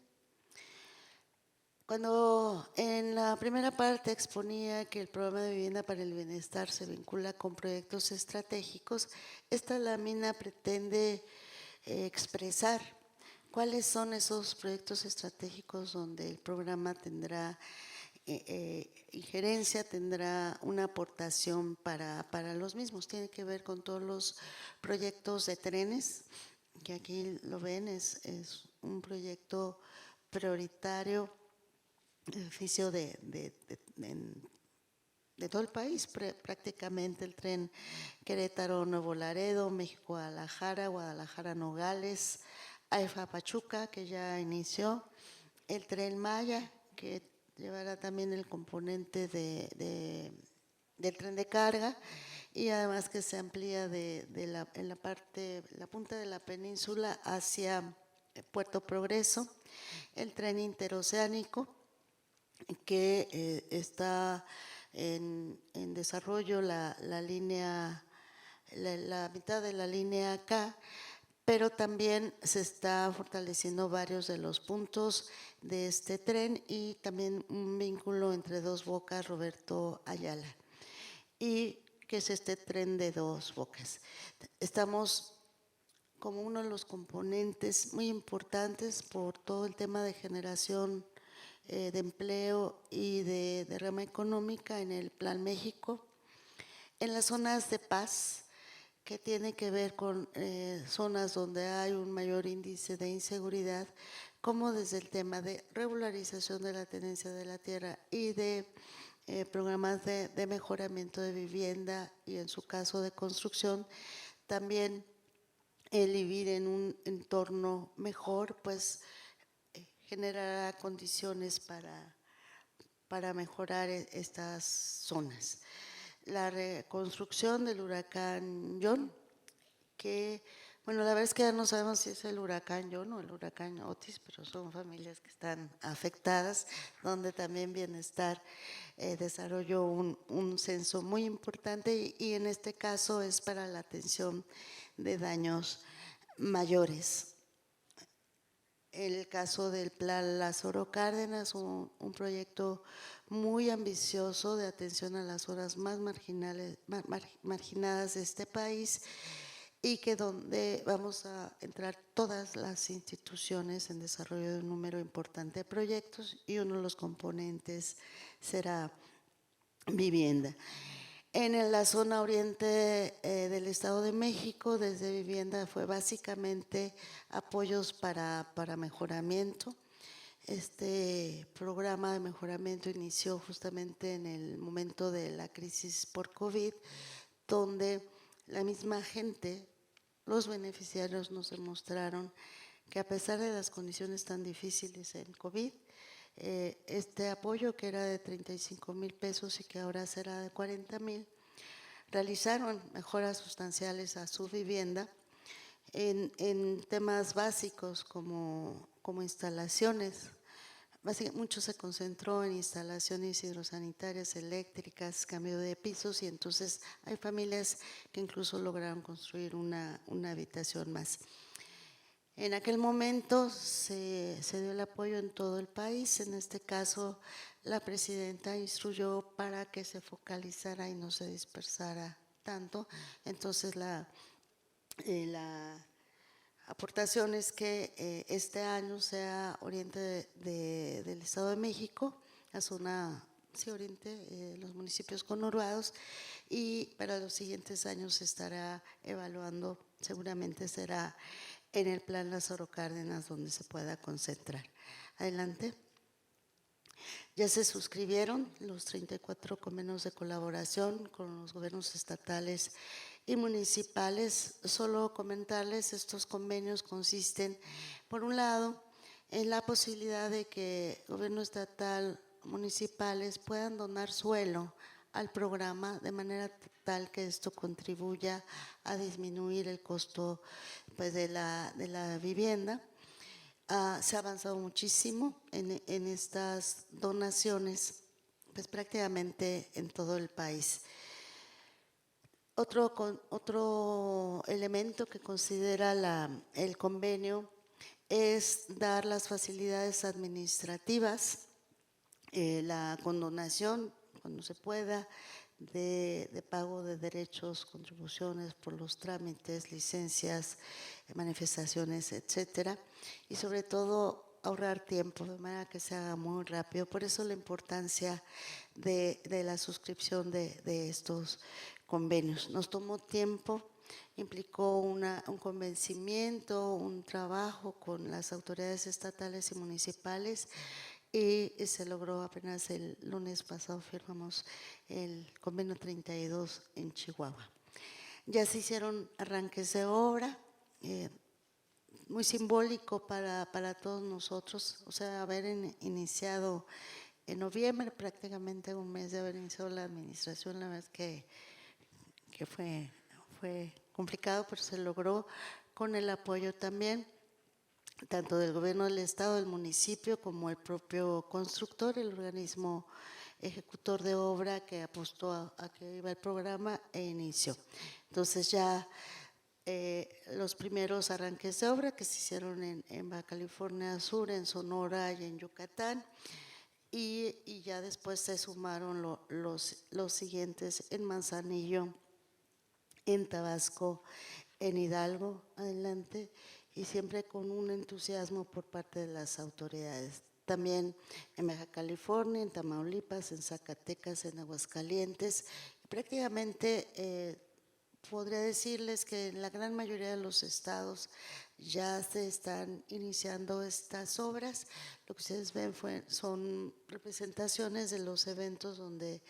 Cuando en la primera parte exponía que el programa de vivienda para el bienestar se vincula con proyectos estratégicos, esta lámina pretende expresar cuáles son esos proyectos estratégicos donde el programa tendrá injerencia, tendrá una aportación para los mismos. Tiene que ver con todos los proyectos de trenes, que aquí lo ven, es un proyecto prioritario, beneficio de todo el país, prácticamente el tren Querétaro-Nuevo Laredo, México-Guadalajara, Guadalajara-Nogales, AIFA-Pachuca, que ya inició, el tren Maya, que llevará también el componente del tren de carga, y además que se amplía en la punta de la península hacia Puerto Progreso, el tren interoceánico, que está en desarrollo la mitad de la línea K, pero también se está fortaleciendo varios de los puntos de este tren y también un vínculo entre Dos Bocas, Roberto Ayala, y que es este tren de Dos Bocas. Estamos como uno de los componentes muy importantes por todo el tema de generación de empleo y de derrama económica en el Plan México, en las zonas de paz, que tiene que ver con zonas donde hay un mayor índice de inseguridad, como desde el tema de regularización de la tenencia de la tierra y de programas de mejoramiento de vivienda y en su caso de construcción, también el vivir en un entorno mejor, pues generará condiciones para mejorar estas zonas. La reconstrucción del huracán John, que, bueno, la verdad es que ya no sabemos si es el huracán John o el huracán Otis, pero son familias que están afectadas, donde también Bienestar desarrolló un censo muy importante y en este caso es para la atención de daños mayores. El caso del Plan Lázaro Cárdenas, un proyecto muy ambicioso de atención a las zonas más marginadas de este país y que donde vamos a entrar todas las instituciones en desarrollo de un número importante de proyectos y uno de los componentes será vivienda. En la zona oriente del Estado de México, desde vivienda fue básicamente apoyos para mejoramiento. Este programa de mejoramiento inició justamente en el momento de la crisis por COVID, donde la misma gente, los beneficiarios nos demostraron que a pesar de las condiciones tan difíciles en COVID, este apoyo que era de 35,000 pesos y que ahora será de 40,000, realizaron mejoras sustanciales a su vivienda en temas básicos como instalaciones. Mucho se concentró en instalaciones hidrosanitarias, eléctricas, cambio de pisos y entonces hay familias que incluso lograron construir una habitación más. En aquel momento se dio el apoyo en todo el país, en este caso la presidenta instruyó para que se focalizara y no se dispersara tanto, entonces la aportación es que este año sea oriente del Estado de México, la zona oriente, los municipios conurbados, y para los siguientes años se estará evaluando, seguramente será en el Plan Lázaro Cárdenas donde se pueda concentrar. Adelante. Ya se suscribieron los 34 convenios de colaboración con los gobiernos estatales y municipales. Solo comentarles, estos convenios consisten, por un lado, en la posibilidad de que gobierno estatal, municipales puedan donar suelo al programa de manera tal que esto contribuya a disminuir el costo pues, de la vivienda. Se ha avanzado muchísimo en estas donaciones, pues prácticamente en todo el país. Otro elemento que considera el convenio es dar las facilidades administrativas, la condonación, cuando se pueda, de pago de derechos, contribuciones por los trámites, licencias, manifestaciones, etcétera, y sobre todo ahorrar tiempo de manera que se haga muy rápido. Por eso la importancia de la suscripción de estos convenios. Nos tomó tiempo, implicó un convencimiento, un trabajo con las autoridades estatales y municipales, y se logró apenas el lunes pasado, firmamos el convenio 32 en Chihuahua. Ya se hicieron arranques de obra, muy simbólico para todos nosotros, o sea, haber iniciado en noviembre, prácticamente un mes de haber iniciado la administración, la verdad es que fue complicado, pero se logró con el apoyo también tanto del gobierno del estado, del municipio, como el propio constructor, el organismo ejecutor de obra que apostó a que iba el programa e inició. Entonces ya los primeros arranques de obra que se hicieron en Baja California Sur, en Sonora y en Yucatán, y ya después se sumaron los siguientes en Manzanillo, en Tabasco, en Hidalgo, adelante, y siempre con un entusiasmo por parte de las autoridades. También en Baja California, en Tamaulipas, en Zacatecas, en Aguascalientes. Prácticamente podría decirles que en la gran mayoría de los estados ya se están iniciando estas obras. Lo que ustedes ven son representaciones de los eventos donde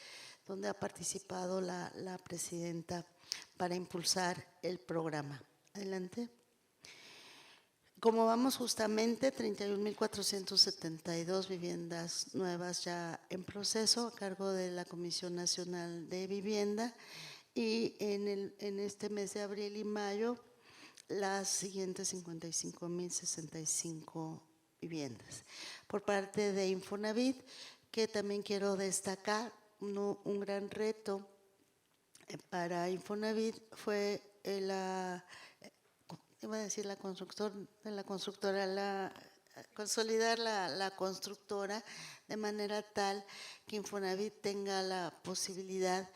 ha participado la presidenta para impulsar el programa. Adelante. Como vamos justamente, 31,472 viviendas nuevas ya en proceso a cargo de la Comisión Nacional de Vivienda, y en este mes de abril y mayo las siguientes 55,065 viviendas. Por parte de Infonavit, que también quiero destacar, un gran reto para Infonavit fue consolidar la constructora de manera tal que Infonavit tenga la posibilidad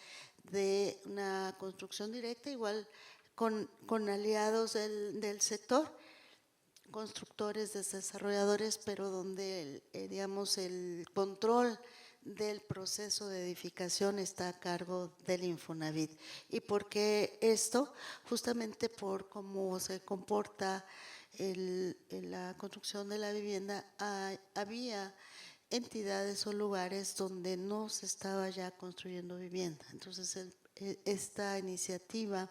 de una construcción directa, igual con aliados del sector, constructores, desarrolladores, pero donde digamos el control del proceso de edificación está a cargo del Infonavit. ¿Y por qué esto? Justamente por cómo se comporta la construcción de la vivienda. Había entidades o lugares donde no se estaba ya construyendo vivienda. Entonces, esta iniciativa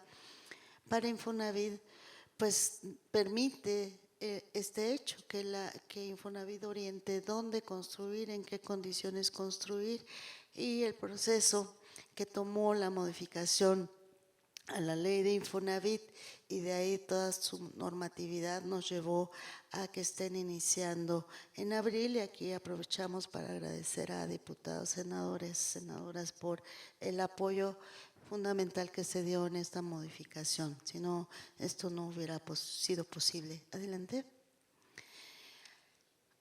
para Infonavit pues permite este hecho, que Infonavit oriente dónde construir, en qué condiciones construir, y el proceso que tomó la modificación a la ley de Infonavit, y de ahí toda su normatividad nos llevó a que estén iniciando en abril, y aquí aprovechamos para agradecer a diputados, senadores, senadoras por el apoyo fundamental que se dio en esta modificación. Si no, esto no hubiera sido posible. Adelante.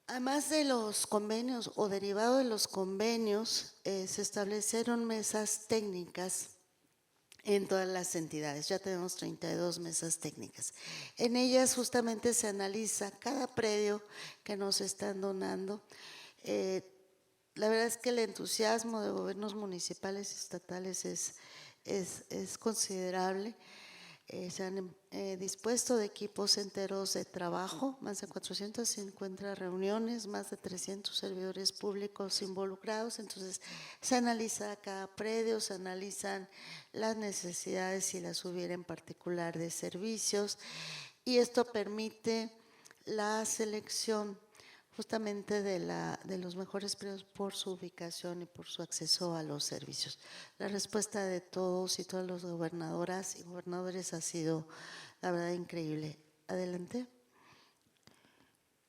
Además de los convenios o derivado de los convenios, se establecieron mesas técnicas en todas las entidades. Ya tenemos 32 mesas técnicas. En ellas justamente se analiza cada predio que nos están donando. La verdad es que el entusiasmo de gobiernos municipales y estatales es considerable. Se han dispuesto de equipos enteros de trabajo, más de 450 reuniones, más de 300 servidores públicos involucrados. Entonces, se analiza cada predio, se analizan las necesidades, si las hubiera en particular, de servicios, y esto permite la selección justamente de los mejores predios por su ubicación y por su acceso a los servicios. La respuesta de todos y todas las gobernadoras y gobernadores ha sido, la verdad, increíble. Adelante.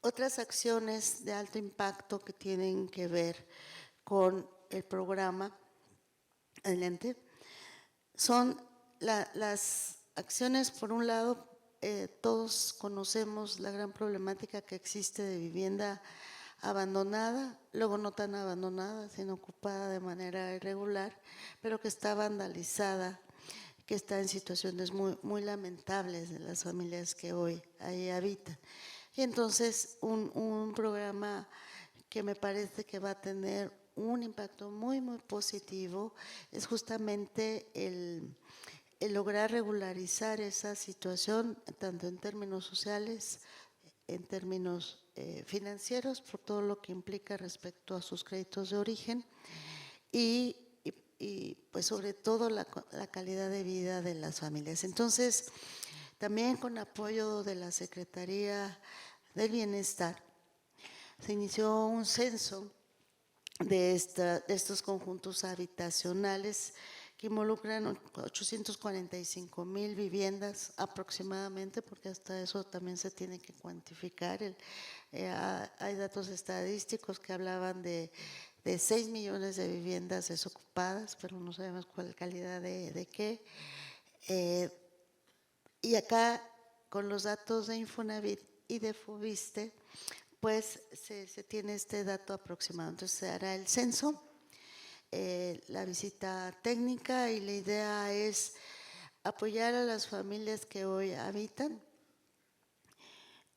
Otras acciones de alto impacto que tienen que ver con el programa, adelante, son las acciones, por un lado, todos conocemos la gran problemática que existe de vivienda abandonada, luego no tan abandonada, sino ocupada de manera irregular, pero que está vandalizada, que está en situaciones muy lamentables de las familias que hoy ahí habitan. Y entonces un programa que me parece que va a tener un impacto muy positivo es justamente el lograr regularizar esa situación, tanto en términos sociales, en términos financieros, por todo lo que implica respecto a sus créditos de origen y pues sobre todo la calidad de vida de las familias. Entonces, también con apoyo de la Secretaría del Bienestar, se inició un censo de estos conjuntos habitacionales que involucran 845,000 viviendas aproximadamente, porque hasta eso también se tiene que cuantificar. Hay datos estadísticos que hablaban de 6 millones de viviendas desocupadas, pero no sabemos cuál calidad de qué. Y acá, con los datos de Infonavit y de Foviste, pues se tiene este dato aproximado. Entonces se hará el censo, la visita técnica, y la idea es apoyar a las familias que hoy habitan,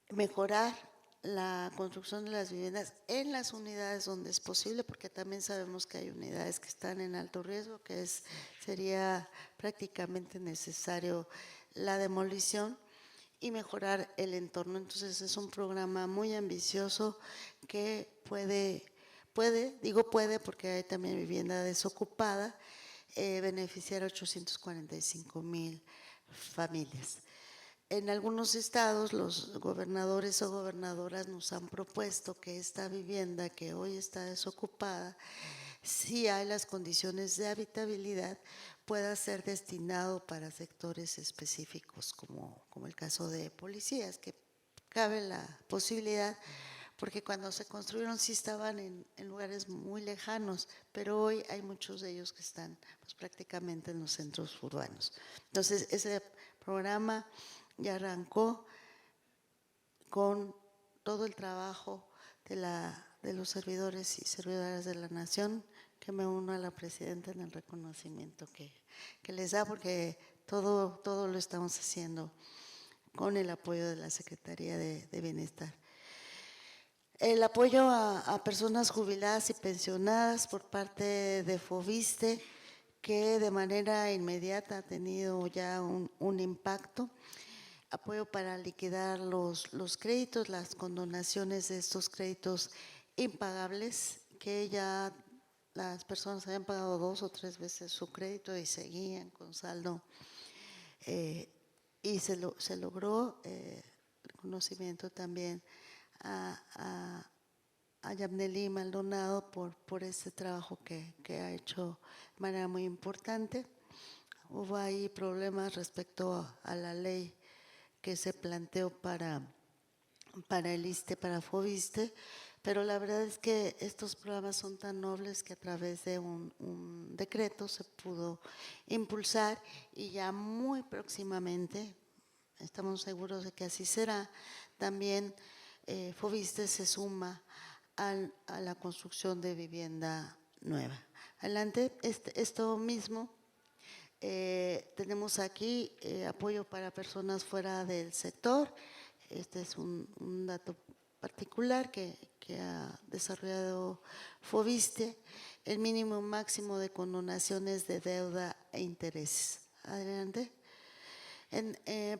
mejorar la construcción de las viviendas en las unidades donde es posible, porque también sabemos que hay unidades que están en alto riesgo, que sería prácticamente necesario la demolición, y mejorar el entorno. Entonces es un programa muy ambicioso que puede, digo puede porque hay también vivienda desocupada, beneficiar a 845,000 familias. En algunos estados los gobernadores o gobernadoras nos han propuesto que esta vivienda que hoy está desocupada, si hay las condiciones de habitabilidad, pueda ser destinado para sectores específicos, como el caso de policías, que cabe la posibilidad, porque cuando se construyeron sí estaban en lugares muy lejanos, pero hoy hay muchos de ellos que están pues, prácticamente en los centros urbanos. Entonces, ese programa ya arrancó con todo el trabajo de los servidores y servidoras de la Nación, que me uno a la presidenta en el reconocimiento que les da, porque todo lo estamos haciendo con el apoyo de la Secretaría de Bienestar. El apoyo a personas jubiladas y pensionadas por parte de Foviste, que de manera inmediata ha tenido ya un impacto. Apoyo para liquidar los créditos, las condonaciones de estos créditos impagables, que ya las personas habían pagado 2 o 3 veces su crédito y seguían con saldo. Y se logró reconocimiento también a Yabneli Maldonado por este trabajo que ha hecho de manera muy importante. Hubo ahí problemas respecto a la ley que se planteó para el ISSSTE, para Foviste, pero la verdad es que estos programas son tan nobles que a través de un decreto se pudo impulsar, y ya muy próximamente, estamos seguros de que así será, también Foviste se suma a la construcción de vivienda nueva. Adelante, esto mismo. Tenemos aquí apoyo para personas fuera del sector. Este es un dato particular que ha desarrollado Foviste. El mínimo máximo de condonaciones de deuda e intereses. Adelante.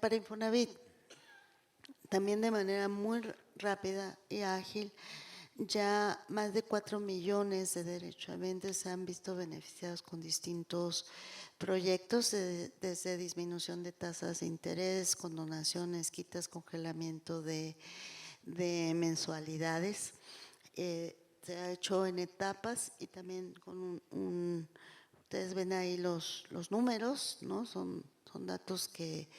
Para Infonavit, también de manera muy rápida y ágil, ya más de 4 millones de derechohabientes se han visto beneficiados con distintos proyectos, desde disminución de tasas de interés, condonaciones, quitas, congelamiento de mensualidades. Se ha hecho en etapas y también con ustedes ven ahí los números, ¿no? Son datos que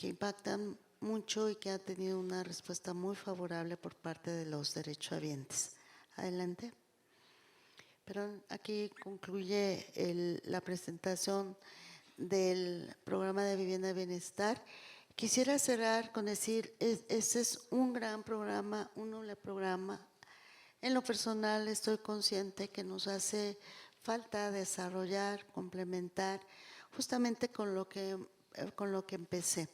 impactan mucho y que ha tenido una respuesta muy favorable por parte de los derechohabientes. Adelante. Pero aquí concluye la presentación del programa de vivienda de bienestar. Quisiera cerrar con decir, ese es un gran programa, un noble programa. En lo personal estoy consciente que nos hace falta desarrollar, complementar, justamente con lo que empecé.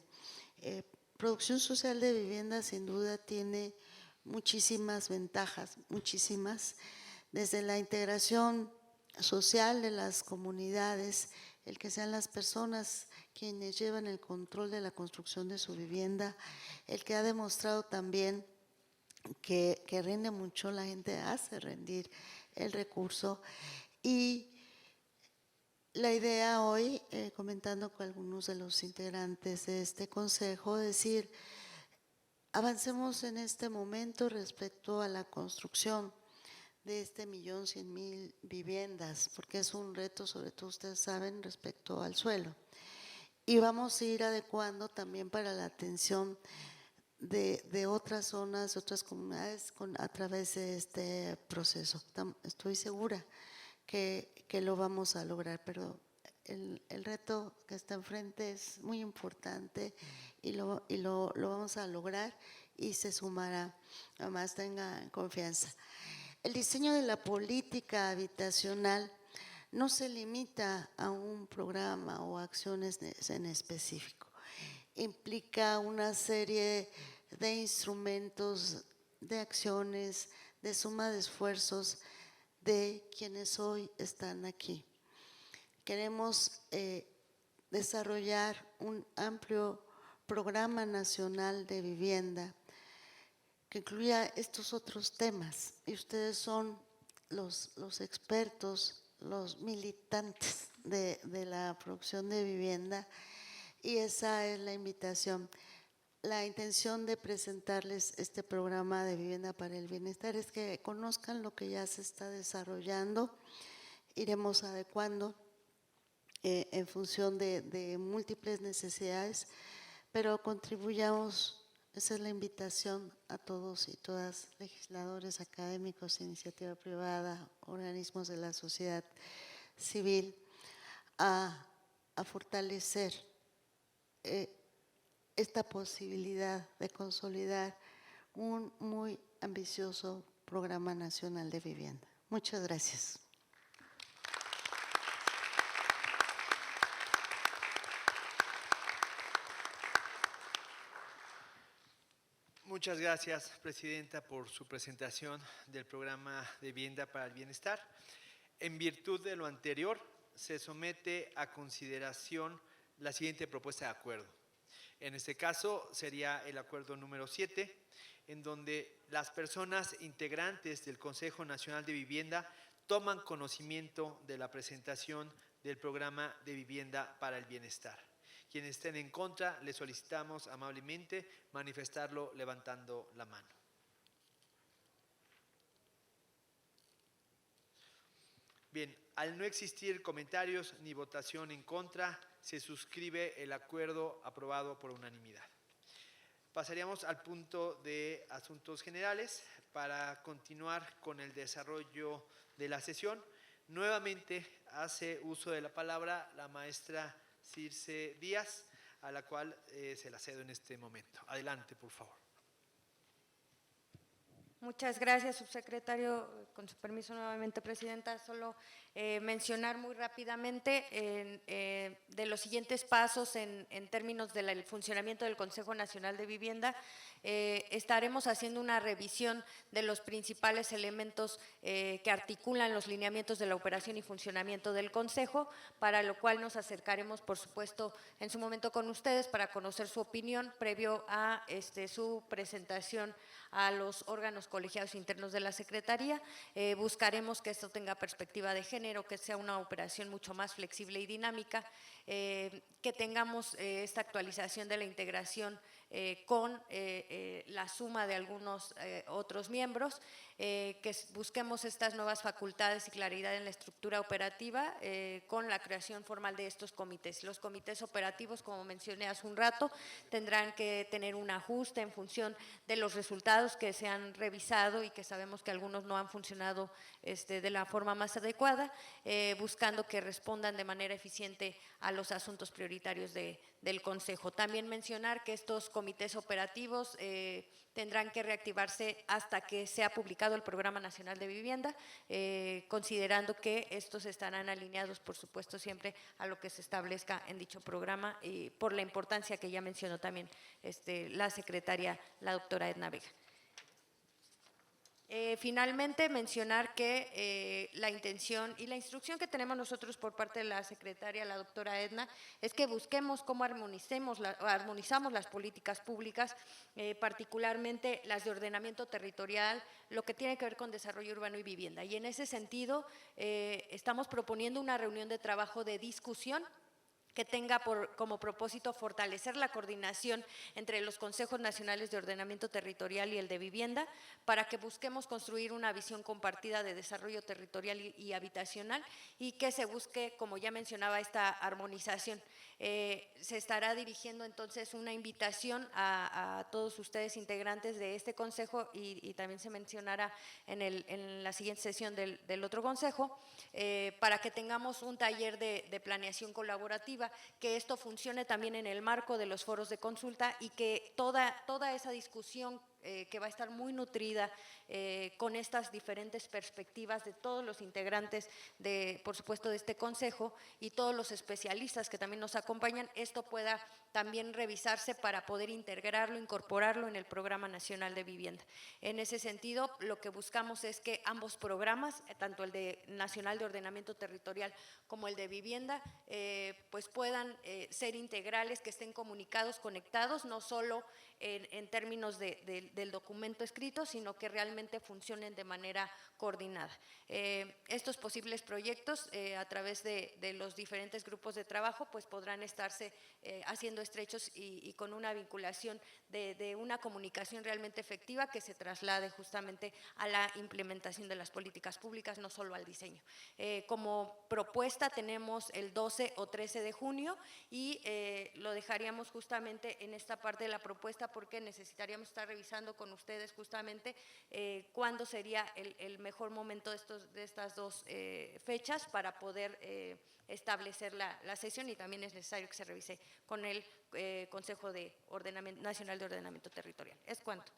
Producción social de vivienda sin duda tiene muchísimas ventajas, muchísimas, desde la integración social de las comunidades, el que sean las personas quienes llevan el control de la construcción de su vivienda, el que ha demostrado también que rinde mucho, la gente hace rendir el recurso. Y la idea hoy, comentando con algunos de los integrantes de este consejo, decir, avancemos en este momento respecto a la construcción de 1.100.000 viviendas, porque es un reto, sobre todo ustedes saben, respecto al suelo. Y vamos a ir adecuando también para la atención de otras zonas, de otras comunidades a través de este proceso. Estoy segura que lo vamos a lograr, pero el reto que está enfrente es muy importante y lo vamos a lograr y se sumará. Además, tengan confianza. El diseño de la política habitacional no se limita a un programa o acciones en específico. Implica una serie de instrumentos, de acciones, de suma de esfuerzos de quienes hoy están aquí. Queremos desarrollar un amplio programa nacional de vivienda que incluya estos otros temas, y ustedes son los expertos, los militantes de la producción de vivienda, y esa es la invitación. La intención de presentarles este programa de vivienda para el bienestar es que conozcan lo que ya se está desarrollando, iremos adecuando en función de múltiples necesidades, pero contribuyamos. Esa es la invitación a todos y todas, legisladores, académicos, iniciativa privada, organismos de la sociedad civil, a fortalecer esta posibilidad de consolidar un muy ambicioso programa nacional de vivienda. Muchas gracias. Muchas gracias, Presidenta, por su presentación del programa de vivienda para el bienestar. En virtud de lo anterior, se somete a consideración la siguiente propuesta de acuerdo. En este caso sería el acuerdo número 7, en donde las personas integrantes del Consejo Nacional de Vivienda toman conocimiento de la presentación del programa de vivienda para el bienestar. Quienes estén en contra, les solicitamos amablemente manifestarlo levantando la mano. Bien, al no existir comentarios ni votación en contra, se suscribe el acuerdo aprobado por unanimidad. Pasaríamos al punto de asuntos generales para continuar con el desarrollo de la sesión. Nuevamente hace uso de la palabra la maestra Circe Díaz, a la cual se la cedo en este momento. Adelante, por favor. Muchas gracias, subsecretario. Con su permiso nuevamente, Presidenta, solo mencionar muy rápidamente de los siguientes pasos en términos del funcionamiento del Consejo Nacional de Vivienda. Estaremos haciendo una revisión de los principales elementos que articulan los lineamientos de la operación y funcionamiento del Consejo, para lo cual nos acercaremos, por supuesto, en su momento con ustedes para conocer su opinión previo a su presentación a los órganos colegiados internos de la Secretaría. Buscaremos que esto tenga perspectiva de género, que sea una operación mucho más flexible y dinámica, que tengamos esta actualización de la integración con la suma de algunos otros miembros, que busquemos estas nuevas facultades y claridad en la estructura operativa con la creación formal de estos comités. Los comités operativos, como mencioné hace un rato, tendrán que tener un ajuste en función de los resultados que se han revisado y que sabemos que algunos no han funcionado de la forma más adecuada, buscando que respondan de manera eficiente a los asuntos prioritarios del Consejo. También mencionar que estos comités operativos tendrán que reactivarse hasta que sea publicado el Programa Nacional de Vivienda, considerando que estos estarán alineados, por supuesto, siempre a lo que se establezca en dicho programa y por la importancia que ya mencionó también la secretaria, la doctora Edna Vega. Finalmente, mencionar que la intención y la instrucción que tenemos nosotros por parte de la secretaria, la doctora Edna, es que busquemos cómo armonizamos las políticas públicas, particularmente las de ordenamiento territorial, lo que tiene que ver con desarrollo urbano y vivienda. Y en ese sentido, estamos proponiendo una reunión de trabajo de discusión que tenga como propósito fortalecer la coordinación entre los Consejos Nacionales de Ordenamiento Territorial y el de Vivienda para que busquemos construir una visión compartida de desarrollo territorial y habitacional y que se busque, como ya mencionaba, esta armonización. Se estará dirigiendo entonces una invitación a todos ustedes integrantes de este Consejo y también se mencionará en la siguiente sesión del otro Consejo para que tengamos un taller de planeación colaborativa, que esto funcione también en el marco de los foros de consulta y que toda esa discusión que va a estar muy nutrida con estas diferentes perspectivas de todos los integrantes, por supuesto, de este Consejo y todos los especialistas que también nos acompañan, esto pueda también revisarse para poder integrarlo, incorporarlo en el Programa Nacional de Vivienda. En ese sentido, lo que buscamos es que ambos programas, tanto el de Nacional de Ordenamiento Territorial como el de Vivienda, pues puedan ser integrales, que estén comunicados, conectados, no solo en términos del documento escrito, sino que realmente funcionen de manera coordinada. Estos posibles proyectos, a través de los diferentes grupos de trabajo, pues podrán estarse haciendo estrechos y con una vinculación de una comunicación realmente efectiva que se traslade justamente a la implementación de las políticas públicas, no solo al diseño. Como propuesta tenemos el 12 o 13 de junio y lo dejaríamos justamente en esta parte de la propuesta porque necesitaríamos estar revisando con ustedes justamente cuándo sería el mejor momento de estas dos fechas para poder establecer la sesión, y también es necesario que se revise con el Consejo Nacional de Ordenamiento Territorial. Es cuanto.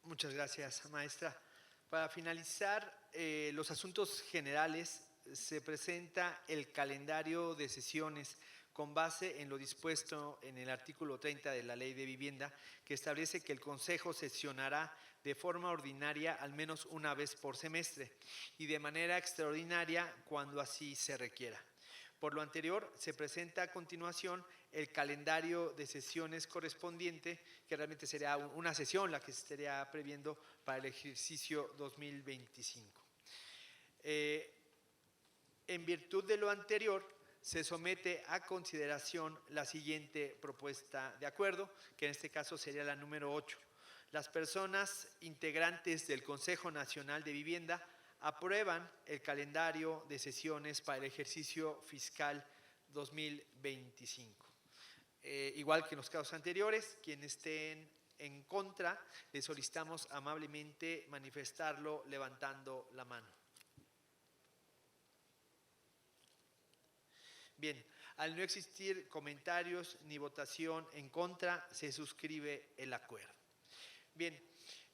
Muchas gracias, maestra. Para finalizar los asuntos generales, se presenta el calendario de sesiones con base en lo dispuesto en el artículo 30 de la Ley de Vivienda, que establece que el Consejo sesionará de forma ordinaria al menos una vez por semestre y de manera extraordinaria cuando así se requiera. Por lo anterior, se presenta a continuación el calendario de sesiones correspondiente, que realmente sería una sesión la que se estaría previendo para el ejercicio 2025. En virtud de lo anterior, se somete a consideración la siguiente propuesta de acuerdo, que en este caso sería la número 8. Las personas integrantes del Consejo Nacional de Vivienda aprueban el calendario de sesiones para el ejercicio fiscal 2025. Igual que en los casos anteriores, quienes estén en contra, les solicitamos amablemente manifestarlo levantando la mano. Bien, al no existir comentarios ni votación en contra, se suscribe el acuerdo. Bien,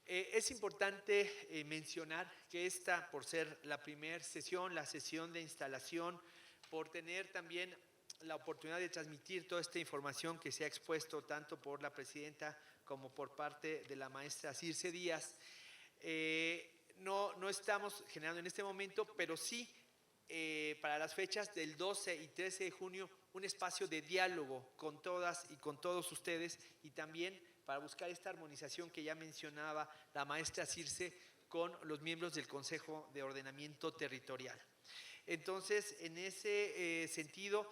es importante mencionar que esta, por ser la primera sesión, la sesión de instalación, por tener también la oportunidad de transmitir toda esta información que se ha expuesto tanto por la presidenta como por parte de la maestra Circe Díaz, no estamos generando en este momento, pero sí para las fechas del 12 y 13 de junio un espacio de diálogo con todas y con todos ustedes, y también para buscar esta armonización que ya mencionaba la maestra Circe con los miembros del Consejo de Ordenamiento Territorial. Entonces, en ese sentido,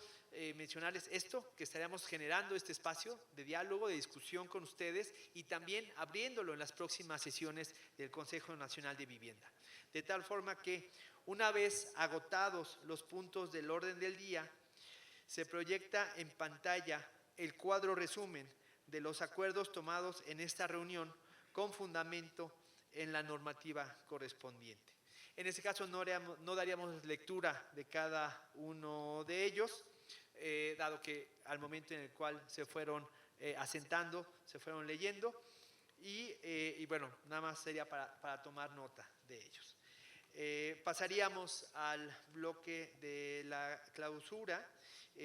mencionarles esto, que estaríamos generando este espacio de diálogo, de discusión con ustedes y también abriéndolo en las próximas sesiones del Consejo Nacional de Vivienda. De tal forma que, una vez agotados los puntos del orden del día, se proyecta en pantalla el cuadro resumen de los acuerdos tomados en esta reunión con fundamento en la normativa correspondiente. En este caso no daríamos lectura de cada uno de ellos, dado que al momento en el cual se fueron asentando, se fueron leyendo, y bueno, nada más sería para tomar nota de ellos. Pasaríamos al bloque de la clausura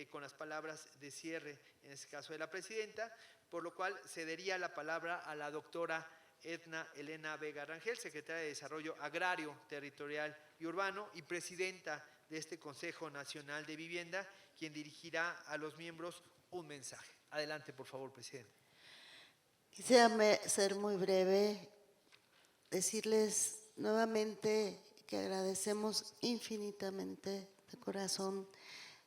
con las palabras de cierre, en este caso de la presidenta, por lo cual cedería la palabra a la doctora Edna Elena Vega Rangel, secretaria de Desarrollo Agrario, Territorial y Urbano y presidenta de este Consejo Nacional de Vivienda, quien dirigirá a los miembros un mensaje. Adelante, por favor, presidenta. Quisiera ser muy breve, decirles nuevamente que agradecemos infinitamente de corazón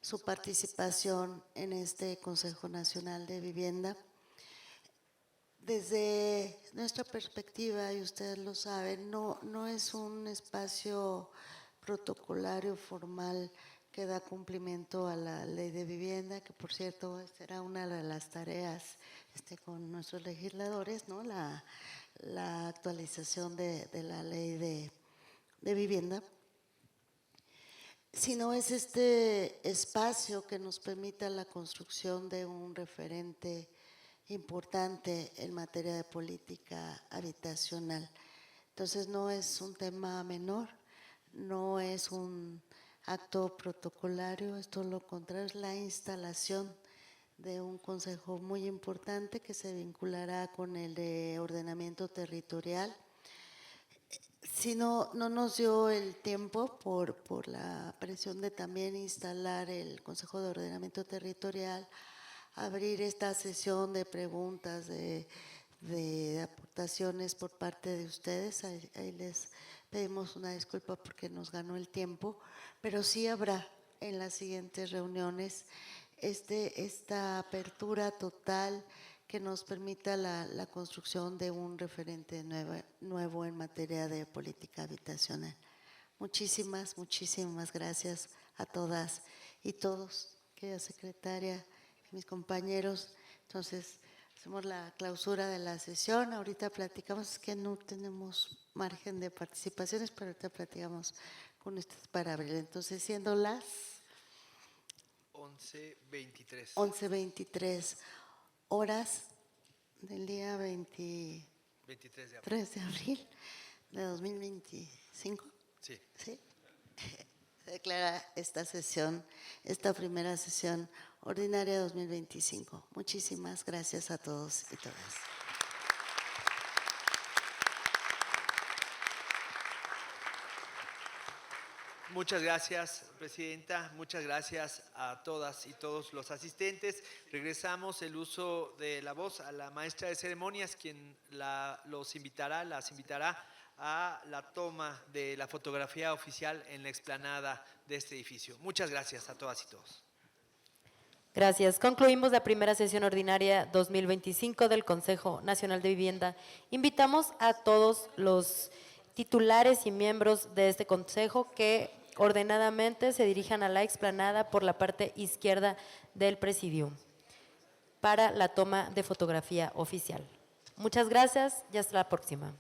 su participación en este Consejo Nacional de Vivienda. Desde nuestra perspectiva, y ustedes lo saben, no es un espacio protocolario formal que da cumplimiento a la ley de vivienda, que por cierto será una de las tareas con nuestros legisladores, ¿no? La actualización de la ley de vivienda, sino es este espacio que nos permita la construcción de un referente importante en materia de política habitacional. Entonces no es un tema menor, no es un acto protocolario, es todo lo contrario, es la instalación de un consejo muy importante que se vinculará con el de ordenamiento territorial. Si no nos dio el tiempo por la presión de también instalar el Consejo de Ordenamiento Territorial, abrir esta sesión de preguntas, de aportaciones por parte de ustedes. Ahí les pedimos una disculpa porque nos ganó el tiempo, pero sí habrá en las siguientes reuniones esta apertura total que nos permita la construcción de un referente nuevo en materia de política habitacional. Muchísimas gracias a todas y todos, querida secretaria, mis compañeros. Entonces, hacemos la clausura de la sesión. Ahorita platicamos, es que no tenemos margen de participaciones, pero ahorita platicamos con ustedes para abrir. Entonces, siendo las 11:23. 11:23 horas del día 23 de abril de 2025. Sí. ¿Sí? Se declara esta sesión, esta primera sesión ordinaria 2025. Muchísimas gracias a todos y todas. Muchas gracias, presidenta. Muchas gracias a todas y todos los asistentes. Regresamos el uso de la voz a la maestra de ceremonias, quien las invitará a la toma de la fotografía oficial en la explanada de este edificio. Muchas gracias a todas y todos. Gracias. Concluimos la primera sesión ordinaria 2025 del Consejo Nacional de Vivienda. Invitamos a todos los titulares y miembros de este consejo que ordenadamente se dirijan a la explanada por la parte izquierda del presidium para la toma de fotografía oficial. Muchas gracias y hasta la próxima.